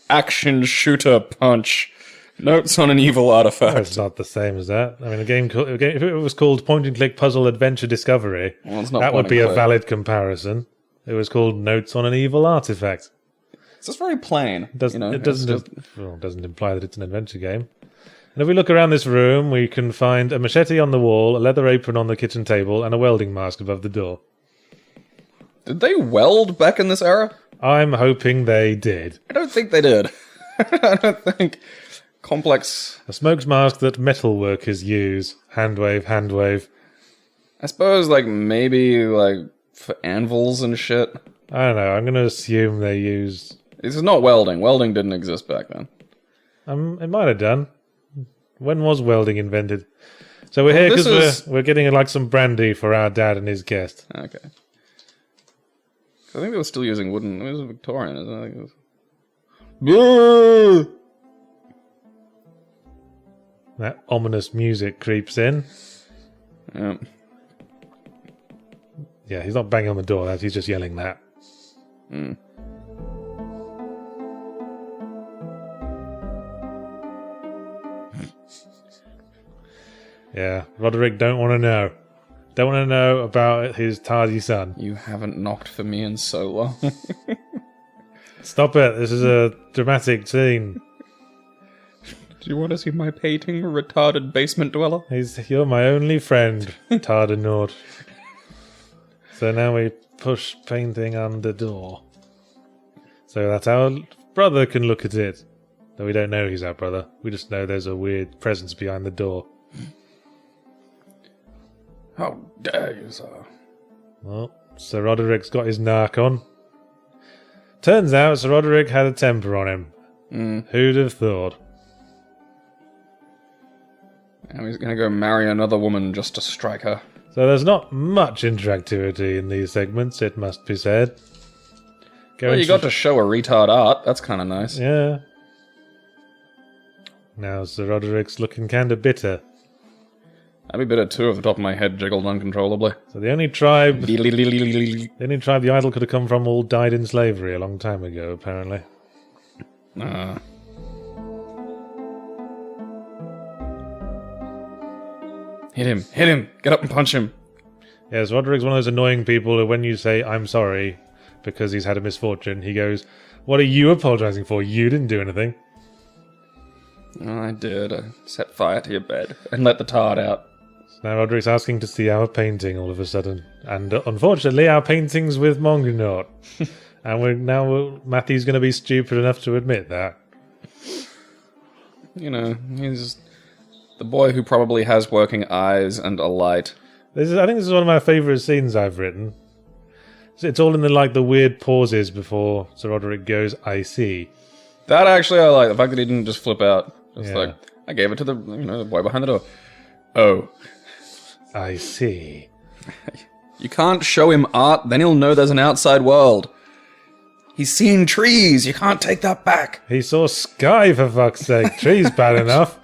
action shooter punch. Notes on an evil artifact. No, it's not the same as that. I mean, if it was called Point and Click Puzzle Adventure Discovery, that would be a valid comparison. It was called Notes on an Evil Artifact. It's just very plain. It doesn't imply that it's an adventure game. And if we look around this room, we can find a machete on the wall, a leather apron on the kitchen table, and a welding mask above the door. Did they weld back in this era? I'm hoping they did. I don't think they did. I don't think... Complex. A smoke mask that metal workers use. Hand wave, hand wave. I suppose, like, maybe, like, for anvils and shit. I don't know. I'm going to assume they use... This is not welding. Welding didn't exist back then. It might have done. When was welding invented? So we're here because we're getting, like, some brandy for our dad and his guest. Okay. I think they were still using wooden... It was Victorian, isn't it? That ominous music creeps in. Yeah. Yeah, he's not banging on the door, he's just yelling that. Mm. Yeah, Rodrick don't want to know. Don't want to know about his tardy son. You haven't knocked for me in so long. Stop it, this is a dramatic scene. Do you want to see my painting, retarded basement dweller? You're my only friend, Tardanaut. So now we push painting on the door. So that our brother can look at it. Though we don't know he's our brother. We just know there's a weird presence behind the door. How dare you, sir? Well, Sir Roderick's got his narc on. Turns out Sir Roderick had a temper on him. Who'd have thought? Now he's going to go marry another woman just to strike her. So there's not much interactivity in these segments, it must be said. Well, you got to show a retard art. That's kind of nice. Yeah. Now Sir Roderick's looking kind of bitter. I'd be bitter too if the top of my head jiggled uncontrollably. So the only tribe the idol could have come from all died in slavery a long time ago, apparently. Hit him, get up and punch him. Yes, Roderick's one of those annoying people who when you say, I'm sorry, because he's had a misfortune, he goes, what are you apologising for? You didn't do anything. Oh, I did. I set fire to your bed and let the tard out. So now Roderick's asking to see our painting all of a sudden. And unfortunately, our painting's with Mongonaut. And Matthew's going to be stupid enough to admit that. You know, he's the boy who probably has working eyes and a light. I think this is one of my favourite scenes I've written. It's all in the weird pauses before Sir Roderick goes, I see. That actually I like. The fact that he didn't just flip out. Just I gave it to the boy behind the door. Oh. I see. You can't show him art, then he'll know there's an outside world. He's seen trees, you can't take that back. He saw sky, for fuck's sake. Trees bad enough.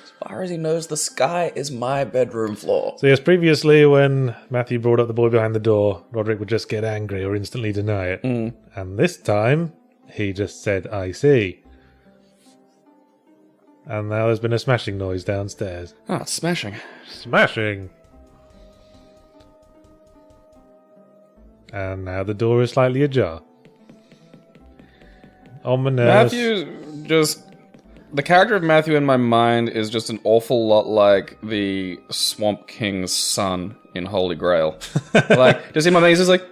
As far as he knows, the sky is my bedroom floor. So yes, previously when Matthew brought up the boy behind the door, Roderick would just get angry or instantly deny it. And this time, he just said, I see. And now there's been a smashing noise downstairs. Ah, it's smashing. Smashing! And now the door is slightly ajar. Ominous. The character of Matthew in my mind is just an awful lot like the Swamp King's son in Holy Grail. Just in my mind, he's just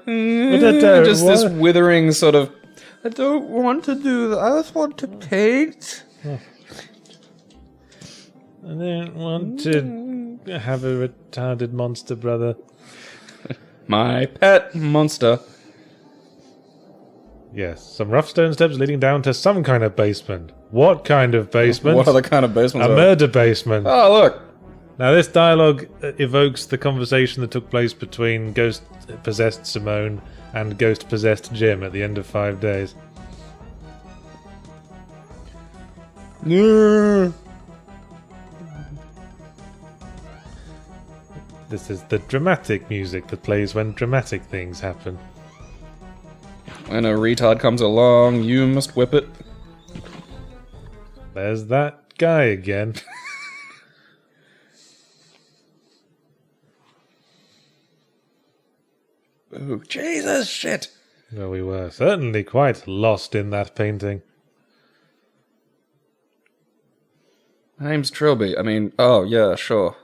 this withering sort of, I don't want to do that, I just want to paint. I don't want to have a retarded monster brother. My pet monster. Yes, some rough stone steps leading down to some kind of basement. What kind of basement? What other kind of basement? A murder basement. Oh, look. Now, this dialogue evokes the conversation that took place between ghost-possessed Simone and ghost-possessed Jim at the end of 5 days. This is the dramatic music that plays when dramatic things happen. When a retard comes along, you must whip it. There's that guy again. Oh, Jesus, shit! Well, we were certainly quite lost in that painting. My name's Trilby. I mean, oh, yeah, sure.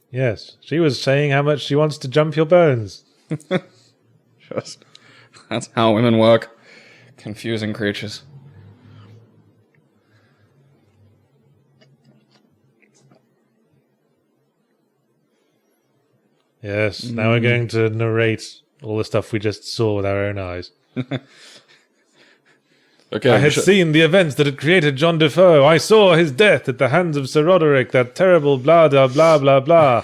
Yes, she was saying how much she wants to jump your bones. Just, that's how women work. Confusing creatures. Yes, now we're going to narrate all the stuff we just saw with our own eyes. Okay, I had seen the events that had created John DeFoe. I saw his death at the hands of Sir Rodrick, that terrible blah blah blah blah blah.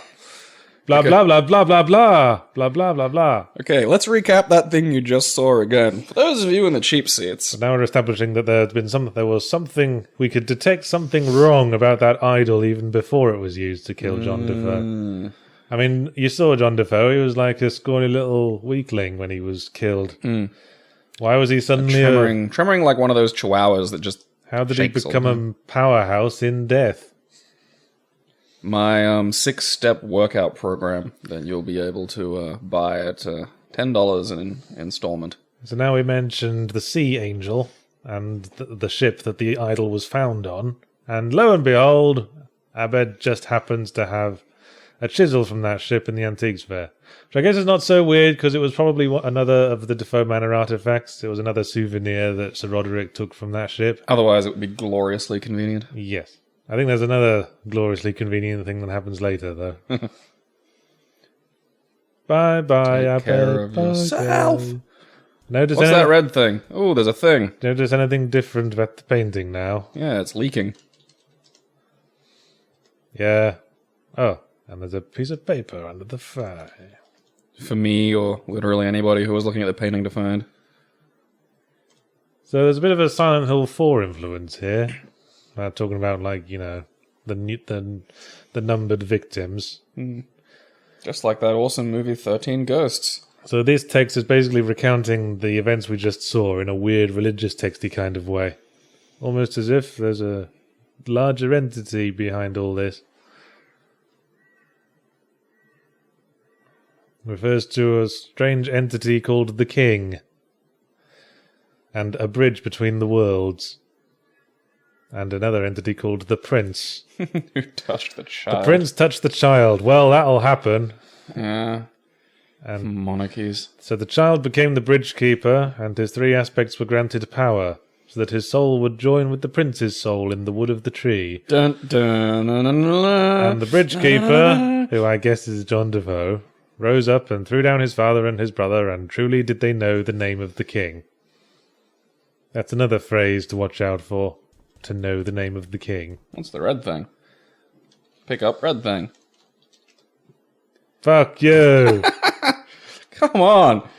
Blah blah blah blah blah blah blah blah blah blah. Okay, let's recap that thing you just saw again. For those of you in the cheap seats. Now we're establishing that there was something, we could detect something wrong about that idol even before it was used to kill John DeFoe. I mean, you saw John DeFoe, he was like a scrawny little weakling when he was killed. Why was he suddenly tremoring like one of those chihuahuas that just How did he become a powerhouse in death? My 6-step workout program that you'll be able to buy at $10 in installment. So now we mentioned the Sea Angel and the ship that the idol was found on. And lo and behold, Abed just happens to have a chisel from that ship in the Antiques Fair. Which I guess is not so weird, because it was probably another of the DeFoe Manor artifacts. It was another souvenir that Sir Rodrick took from that ship. Otherwise, it would be gloriously convenient. Yes. I think there's another gloriously convenient thing that happens later, though. Bye-bye, Abed. Take care of yourself. Notice What's that red thing? Oh, there's a thing. Notice anything different about the painting now? Yeah, it's leaking. Yeah. Oh, and there's a piece of paper under the fire. For me, or literally anybody who was looking at the painting to find. So there's a bit of a Silent Hill 4 influence here. Talking about, like, you know, the numbered victims. Just like that awesome movie 13 Ghosts. So this text is basically recounting the events we just saw in a weird religious texty kind of way. Almost as if there's a larger entity behind all this. Refers to a strange entity called the King. And a bridge between the worlds. And another entity called the Prince. Who touched the child? The Prince touched the child. Well, that'll happen. Yeah. And monarchies. So the child became the bridge keeper, and his 3 aspects were granted power, so that his soul would join with the prince's soul in the wood of the tree. Dun, dun, dun, dun, dun, And the bridge keeper, who I guess is John DeFoe, rose up and threw down his father and his brother, and truly did they know the name of the king. That's another phrase to watch out for. To know the name of the king. What's the red thing? Pick up red thing. Fuck you! Come on!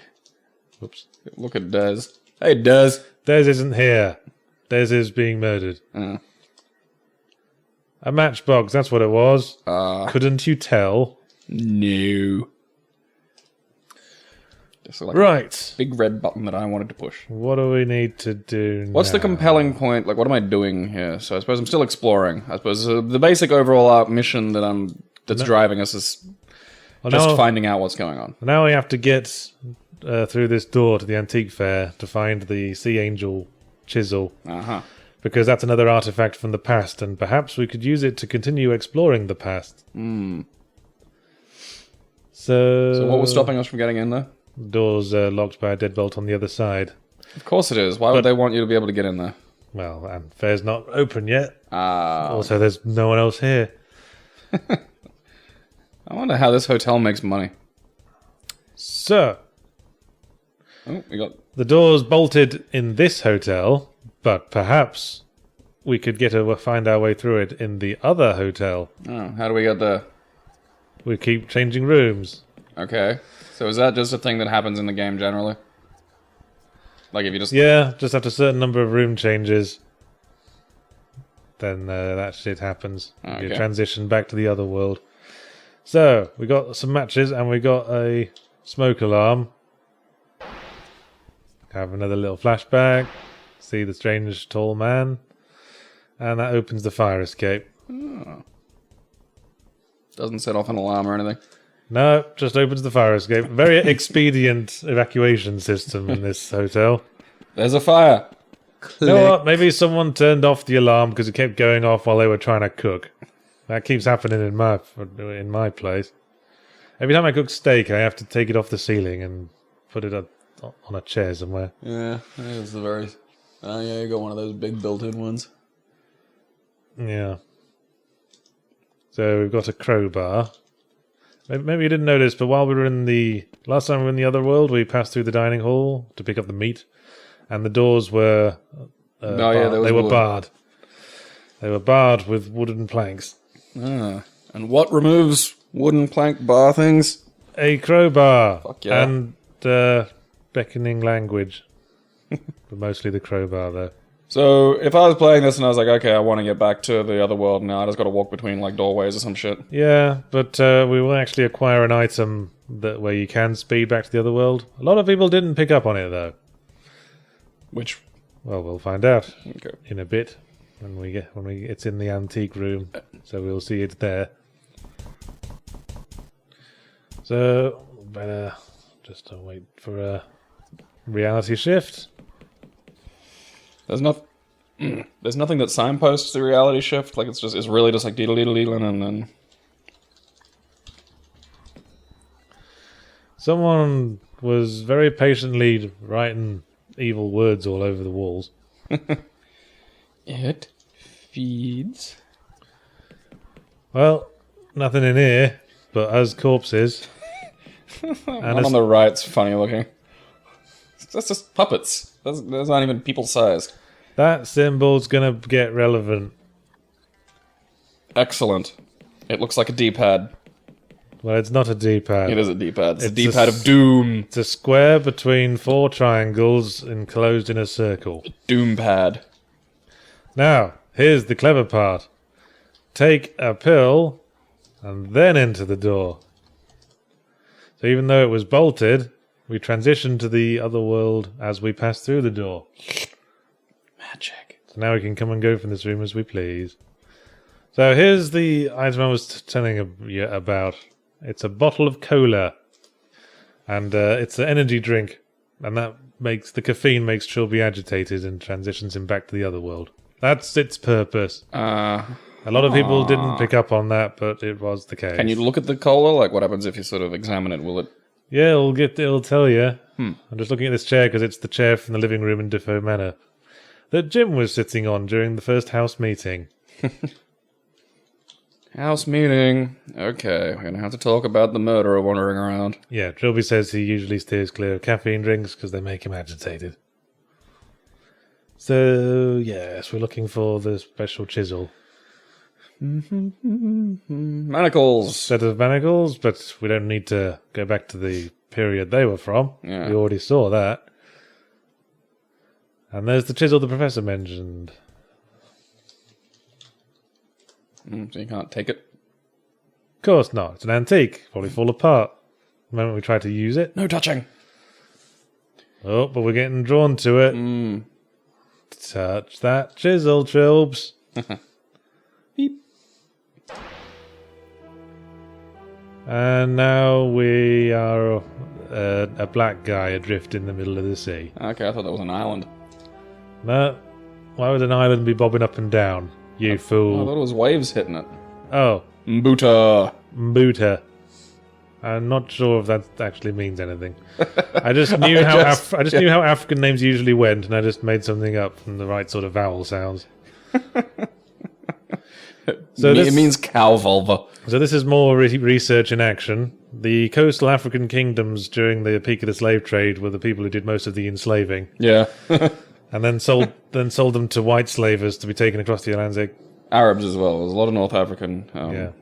Oops. Look at Dez. Hey, Dez. Dez isn't here. Dez is being murdered. A matchbox, that's what it was. Couldn't you tell? No. Just like right. Big red button that I wanted to push. What do we need to do What's the compelling point? Like, what am I doing here? So I suppose I'm still exploring. I suppose the basic overall mission that's driving us is finding out what's going on. Now we have to get through this door to the antique fair to find the Sea Angel chisel. Because that's another artifact from the past, and perhaps we could use it to continue exploring the past. So what was stopping us from getting in there? The door's locked by a deadbolt on the other side. Of course it is. Why would they want you to be able to get in there? Well, and fair's not open yet. Also, there's no one else here. I wonder how this hotel makes money. So, we got the door's bolted in this hotel, But perhaps we could find our way through it in the other hotel. Oh, how do we get there? We keep changing rooms. Okay. So is that just a thing that happens in the game generally? Like if you just... Yeah, just after a certain number of room changes, then that shit happens. Okay. You transition back to the other world. So, we got some matches and we got a smoke alarm. Have another little flashback. See the strange tall man. And that opens the fire escape. Oh. Doesn't set off an alarm or anything. No, just opens the fire escape. Very expedient evacuation system in this hotel. There's a fire. You know what? Maybe someone turned off the alarm because it kept going off while they were trying to cook. That keeps happening in my place. Every time I cook steak, I have to take it off the ceiling and put it on a chair somewhere. Yeah, it's the very... Oh yeah, you got one of those big built-in ones. Yeah. So we've got a crowbar. Maybe you didn't notice, but while we were last time we were in the other world, we passed through the dining hall to pick up the meat, and the doors were they were barred. They were barred with wooden planks. Ah. And what removes wooden plank bar things? A crowbar. Fuck yeah. And beckoning language. But mostly the crowbar, though. So, if I was playing this and I was like, okay, I want to get back to the other world now, I just got to walk between, like, doorways or some shit. Yeah, but we will actually acquire an item where you can speed back to the other world. A lot of people didn't pick up on it, though. Which? Well, we'll find out Okay. in a bit it's in the antique room, so we'll see it there. So, better just wait for a reality shift. There's nothing that signposts the reality shift. Like it's really just like deedle and then. Someone was very patiently writing evil words all over the walls. It feeds. Well, nothing in here but us corpses. One on the right's funny looking. That's just puppets. That's not even people sized. That symbol's gonna get relevant. Excellent. It looks like a D-pad. Well, it's not a D-pad. It is a D-pad. It's a D-pad of doom. It's a square between 4 triangles enclosed in a circle. Doom pad. Now, here's the clever part. Take a pill and then enter the door. So even though it was bolted, we transitioned to the other world as we passed through the door. Magic. So now we can come and go from this room as we please. So here's the item I was telling you about. It's a bottle of cola. And it's an energy drink. And that makes the caffeine makes Trilby agitated and transitions him back to the other world. That's its purpose. A lot of people didn't pick up on that, but it was the case. Can you look at the cola? Like, what happens if you sort of examine it? Will it... Yeah, it'll tell you. I'm just looking at this chair because it's the chair from the living room in DeFoe Manor that Jim was sitting on during the first house meeting. House meeting. Okay, we're going to have to talk about the murderer wandering around. Yeah, Trilby says he usually steers clear of caffeine drinks because they make him agitated. So, yes, we're looking for the special chisel. Manacles. Set of manacles, but we don't need to go back to the period they were from. Yeah. We already saw that. And there's the chisel the professor mentioned. So you can't take it? Of course not. It's an antique. Probably fall apart the moment we try to use it. No touching. Oh, but we're getting drawn to it. Touch that chisel, Trilbs. Beep. And now we are a black guy adrift in the middle of the sea. Okay, I thought that was an island. No. Why would an island be bobbing up and down? You I fool. thought it was waves hitting it. Oh. Mbuta. Mbuta. I'm not sure if that actually means anything. I just knew knew how African names usually went, and I just made something up from the right sort of vowel sounds. So It means cow vulva. So this is more research in action. The coastal African kingdoms during the peak of the slave trade were the people who did most of the enslaving. Yeah. And then sold them to white slavers to be taken across the Atlantic. Arabs as well. There's a lot of North African. Yeah.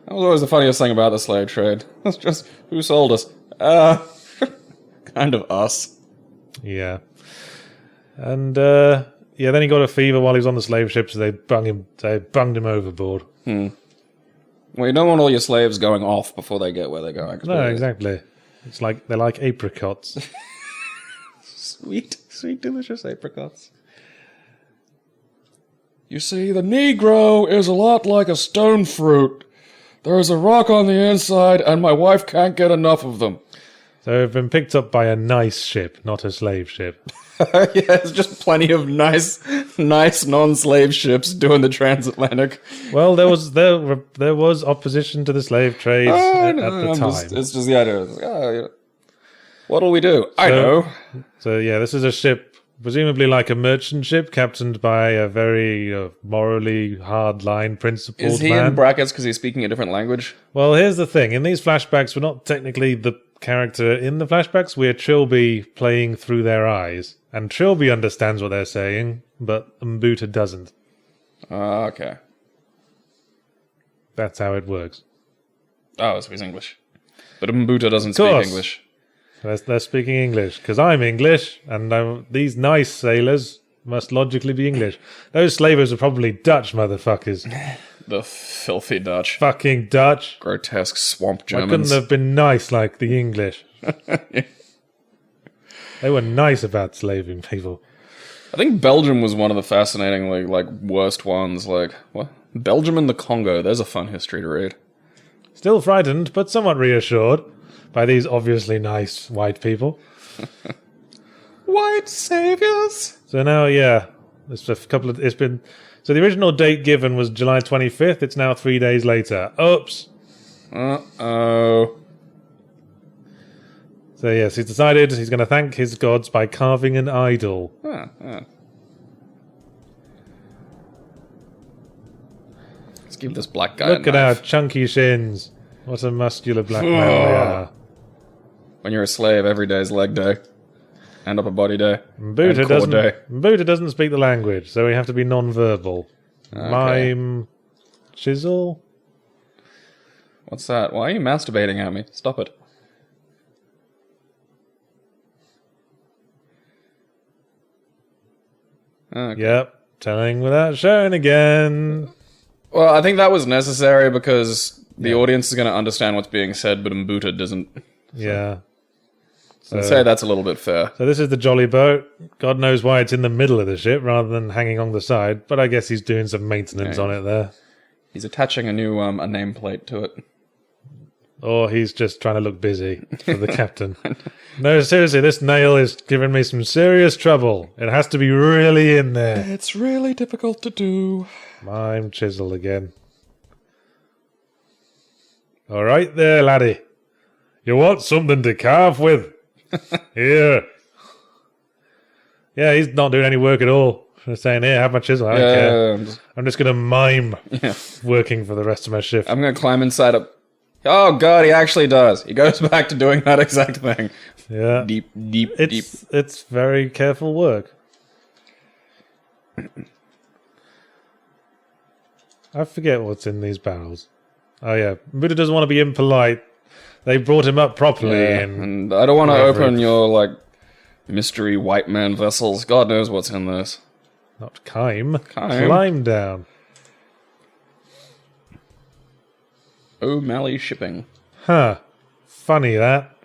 That was always the funniest thing about the slave trade. That's just, who sold us? Kind of us. Yeah. And, then he got a fever while he was on the slave ship, so they bunged him overboard. Well, you don't want all your slaves going off before they get where they're going. No, exactly. It's like, they're like apricots. Sweet, delicious apricots. You see, the Negro is a lot like a stone fruit. There's a rock on the inside, and my wife can't get enough of them. So they've been picked up by a nice ship, not a slave ship. Yeah, there's just plenty of nice non-slave ships doing the transatlantic. Well, there was opposition to the slave trade at the time. It's just the idea. What'll we do? I know. So yeah, this is a ship, presumably like a merchant ship, captained by a very morally hard-line, principled man. Is he in brackets because he's speaking a different language? Well, here's the thing. In these flashbacks, we're not technically the character in the flashbacks. We're Trilby playing through their eyes. And Trilby understands what they're saying, but Mbuta doesn't. Okay. That's how it works. Oh, so he's English. But Mbuta doesn't speak English. They're speaking English, because I'm English, and these nice sailors must logically be English. Those slavers are probably Dutch motherfuckers. The filthy Dutch. Fucking Dutch. Grotesque swamp Germans. Why couldn't they have been nice like the English? They were nice about slaving people. I think Belgium was one of the fascinatingly, worst ones. What? Belgium and the Congo. There's a fun history to read. Still frightened, but somewhat reassured by these obviously nice white people. White saviors! So now, yeah, so the original date given was July 25th. It's now 3 days later. Oops. Uh-oh. So yes, he's decided he's going to thank his gods by carving an idol. Let's give this black guy Look at our chunky shins. What a muscular black man we are. When you're a slave, every day is leg day. And upper body day. Mbuta doesn't speak the language, so we have to be non-verbal. Okay. Mime... Chisel? What's that? Why are you masturbating at me? Stop it. Okay. Yep, telling without showing again. Well, I think that was necessary because the audience is going to understand what's being said, but Mbuta doesn't. Yeah. So I'd say that's a little bit fair. So this is the jolly boat. God knows why it's in the middle of the ship rather than hanging on the side, but I guess he's doing some maintenance on it there. He's attaching a new a nameplate to it. Or he's just trying to look busy for the captain. No, seriously, this nail is giving me some serious trouble. It has to be really in there. It's really difficult to do. Mime chisel again. All right there, laddie. You want something to carve with? Here. Yeah, he's not doing any work at all. Just saying, here, have my chisel. I don't care. I'm just going to mime working for the rest of my shift. I'm going to climb inside a... Oh, God, he actually does. He goes back to doing that exact thing. Yeah. Deep. It's very careful work. I forget what's in these barrels. Oh, yeah. Buddha doesn't want to be impolite. They brought him up properly. And I don't want to open your, mystery white man vessels. God knows what's in this. Not Kime. Climb down. O'Malley Shipping. Huh. Funny that.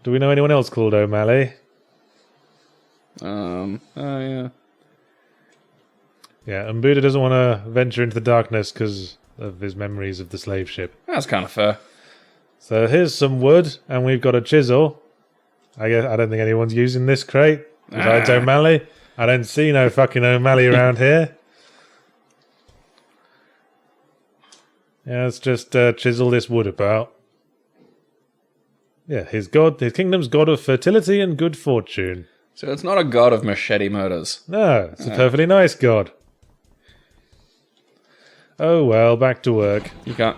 Do we know anyone else called O'Malley? Yeah. Yeah, and Buddha doesn't want to venture into the darkness because of his memories of the slave ship. That's kind of fair. So here's some wood, and we've got a chisel. I don't think anyone's using this crate besides O'Malley. I don't see no fucking O'Malley around here. Yeah, let's just chisel this wood about. Yeah, his kingdom's god of fertility and good fortune. So it's not a god of machete murders. No, it's a perfectly nice god. Oh well, back to work. You can't...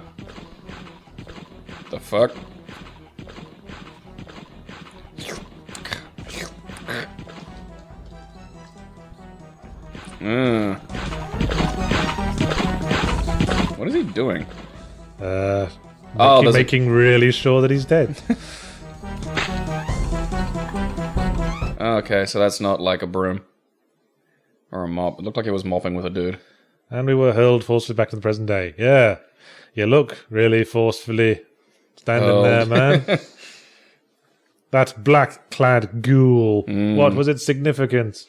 The fuck? What is he doing? Making really sure that he's dead. Okay, so that's not like a broom. Or a mop. It looked like he was mopping with a dude. And we were hurled forcefully back to the present day. Yeah. You look really forcefully standing there, man. That black-clad ghoul. What was its significance?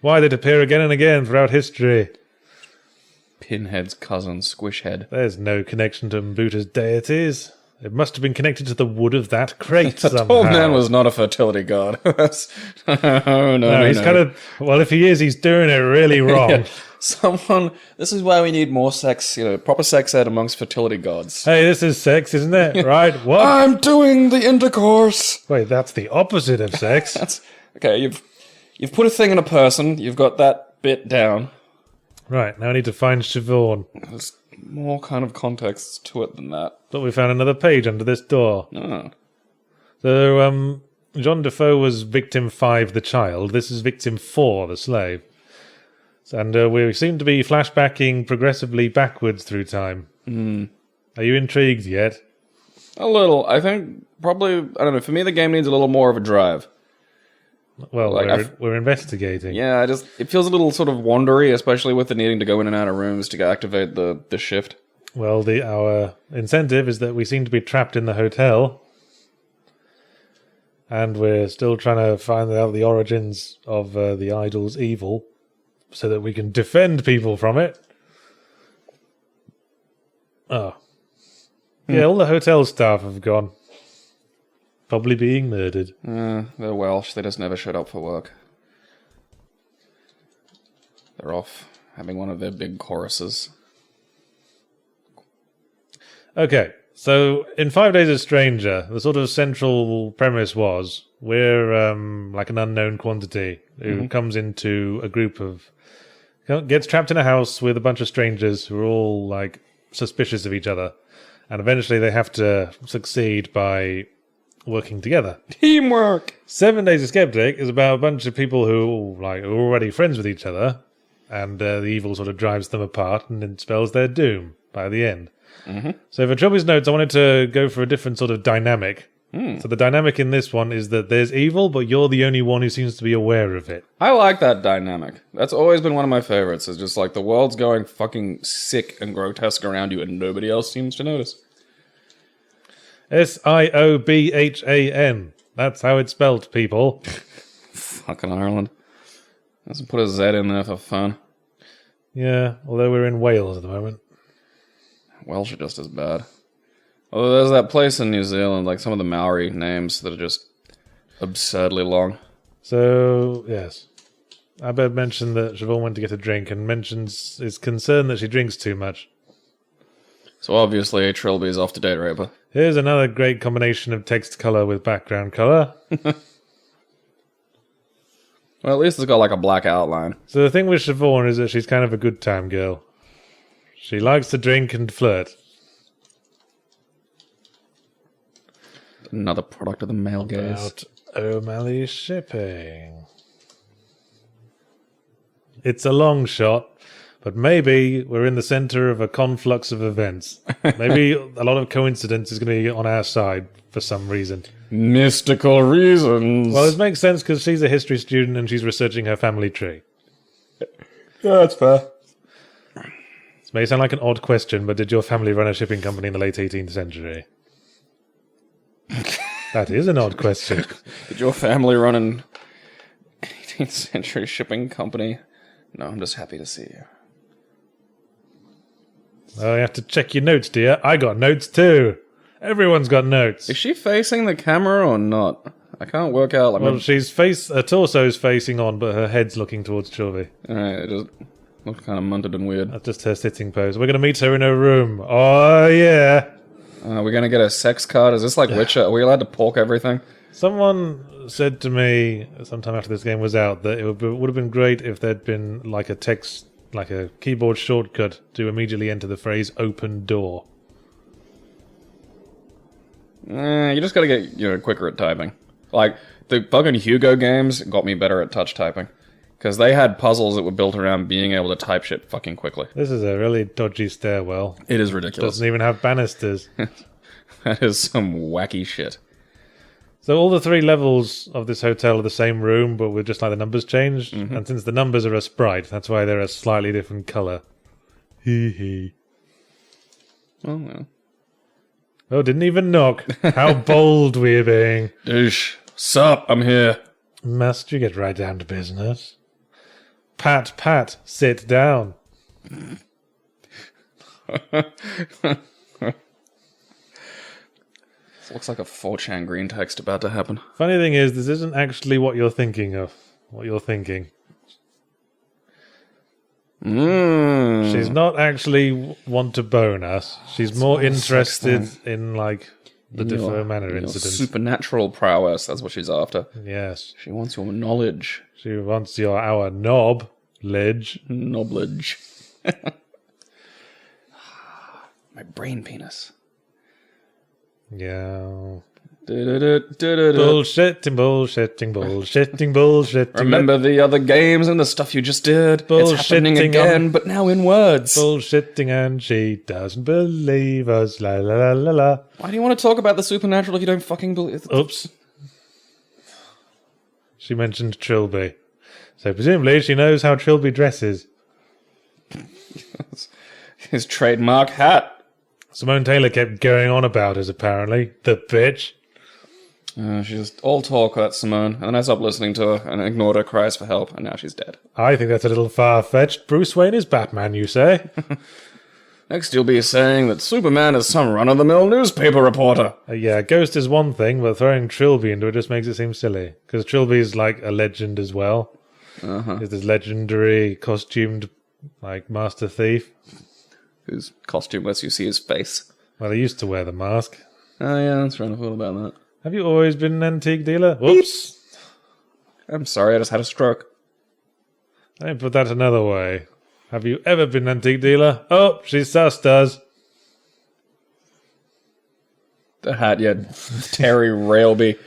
Why did it appear again and again throughout history? Pinhead's cousin, Squishhead. There's no connection to Mbuta's deities. It must have been connected to the wood of that crate The somehow. tall man was not a fertility god. No, He's kind of... Well, if he is, he's doing it really wrong. Yeah. This is why we need more sex, proper sex ed amongst fertility gods. Hey, this is sex, isn't it? Right? What? I'm doing the intercourse. Wait, that's the opposite of sex. Okay, you've put a thing in a person, you've got that bit down. Right, now I need to find Siobhan. There's more kind of context to it than that. But we found another page under this door. Oh. So, John DeFoe was victim 5, the child. This is victim 4, the slave. And we seem to be flashbacking progressively backwards through time. Are you intrigued yet? A little. I think probably, I don't know, for me the game needs a little more of a drive. Well, we're investigating. Yeah, it feels a little sort of wandery, especially with the needing to go in and out of rooms to activate the shift. Well, our incentive is that we seem to be trapped in the hotel. And we're still trying to find out the origins of the idol's evil, so that we can defend people from it. Oh. Yeah, all the hotel staff have gone. Probably being murdered. They're Welsh, they just never showed up for work. They're off having one of their big choruses. Okay, so in 5 Days a Stranger, the sort of central premise was we're like an unknown quantity who comes into a group of... gets trapped in a house with a bunch of strangers who are all like suspicious of each other. And eventually they have to succeed by working together. Teamwork! 7 Days a Skeptic is about a bunch of people who are already friends with each other, and the evil sort of drives them apart and then spells their doom by the end. So for Trilby's notes, I wanted to go for a different sort of dynamic. So the dynamic in this one is that there's evil, but you're the only one who seems to be aware of it. I like that dynamic. That's always been one of my favorites. It's just like the world's going fucking sick and grotesque around you and nobody else seems to notice. Siobhan. That's how it's spelt, people. Fucking Ireland. Doesn't put a Z in there for fun. Yeah, although we're in Wales at the moment. Welsh are just as bad. Although there's that place in New Zealand, like some of the Maori names that are just absurdly long. So, yes. Abed mentioned that Siobhan went to get a drink and mentions his concern that she drinks too much. So obviously Trilby is off to date raper. Here's another great combination of text colour with background colour. Well, at least it's got like a black outline. So the thing with Siobhan is that she's kind of a good time girl. She likes to drink and flirt. Another product of the male gaze. About O'Malley shipping. It's a long shot, but maybe we're in the centre of a conflux of events. Maybe a lot of coincidence is going to be on our side for some reason. Mystical reasons. Well, it makes sense because she's a history student and she's researching her family tree. Yeah, that's fair. This may sound like an odd question, but did your family run a shipping company in the late 18th century? That is an odd question. Did your family run an 18th century shipping company? No, I'm just happy to see you. Oh, you have to check your notes, dear. I got notes too. Everyone's got notes. Is she facing the camera or not? I can't work out. Well, her torso's facing on, but her head's looking towards Trilby. Alright, it just looks kind of munted and weird. That's just her sitting pose. We're going to meet her in her room. Oh, yeah. We're going to get a sex card. Is this like Witcher? Are we allowed to pork everything? Someone said to me sometime after this game was out that it would have been great if there'd been like a text, like a keyboard shortcut to immediately enter the phrase open door. You just gotta get quicker at typing. Like, the fucking Hugo games got me better at touch typing. Because they had puzzles that were built around being able to type shit fucking quickly. This is a really dodgy stairwell. It is ridiculous. Doesn't even have banisters. That is some wacky shit. So all the 3 levels of this hotel are the same room, but with just like the numbers changed. Mm-hmm. And since the numbers are a sprite, that's why they're a slightly different colour. Hee hee. Oh, well. Oh, didn't even knock. How bold we're being. Douche. Sup, I'm here. Must you get right down to business? Pat, Pat, sit down. This looks like a 4chan green text about to happen. Funny thing is, this isn't actually what you're thinking of. What you're thinking. She's not actually want to bone us. She's more interested in, like, the DeFoe Manor incident. Supernatural prowess, that's what she's after. Yes. She wants your knowledge. She wants our knowledge. Knowledge. My brain penis. Yeah. Bullshitting. Bullshitting. Remember the other games and the stuff you just did? It's happening again, but now in words. Bullshitting, and she doesn't believe us. La la la la la. Why do you want to talk about the supernatural if you don't fucking believe it? Oops. She mentioned Trilby. So presumably she knows how Trilby dresses. His trademark hat. Simone Taylor kept going on about us, apparently. The bitch. She's just all talk, that Simone. And then I stopped listening to her and ignored her cries for help, and now she's dead. I think that's a little far-fetched. Bruce Wayne is Batman, you say? Next you'll be saying that Superman is some run-of-the-mill newspaper reporter. Yeah, Ghost is one thing, but throwing Trilby into it just makes it seem silly. Because Trilby is like a legend as well. He's this legendary, costumed, like, master thief. Whose costume lets you see his face. Well, he used to wear the mask. Oh yeah, that's right, I forgot about that. Have you always been an antique dealer? Whoops. I'm sorry, I just had a stroke. Let me put that another way. Have you ever been an antique dealer? Oh, she sussed us. The hat, yeah. Terry Railby.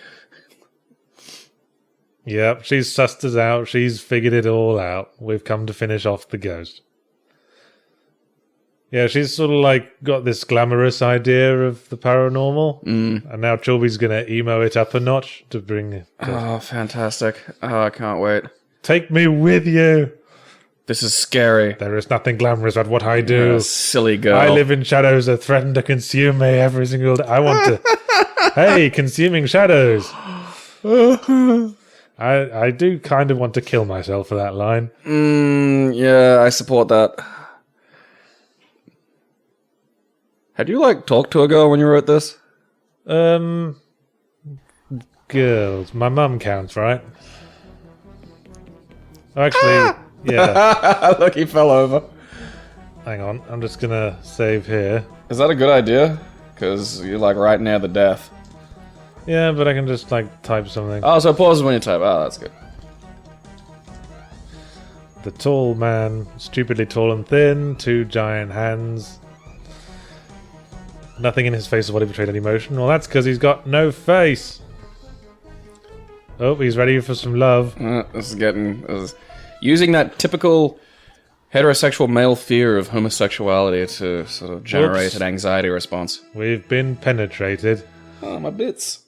Yep, she's sussed us out. She's figured it all out. We've come to finish off the ghost. Yeah, she's sort of like got this glamorous idea of the paranormal. And now Trilby's going to emo it up a notch to bring... Oh, fantastic. Oh, I can't wait. Take me with you. This is scary. There is nothing glamorous about what I do. You're a silly girl. I live in shadows that threaten to consume me every single day. I want to... Hey, consuming shadows. I do kind of want to kill myself for that line. Yeah, I support that. Had you, like, talked to a girl when you wrote this? Girls. My mum counts, right? Oh, actually, yeah. Look, he fell over. Hang on, I'm just gonna save here. Is that a good idea? Because you're, like, right near the death. Yeah, but I can just, like, type something. Oh, so pause when you type. Oh, that's good. The tall man, stupidly tall and thin, 2 giant hands. Nothing in his face has what he betrayed any emotion. Well, that's because he's got no face. Oh, he's ready for some love. This is using that typical heterosexual male fear of homosexuality to sort of generate an anxiety response. We've been penetrated. Oh, my bits.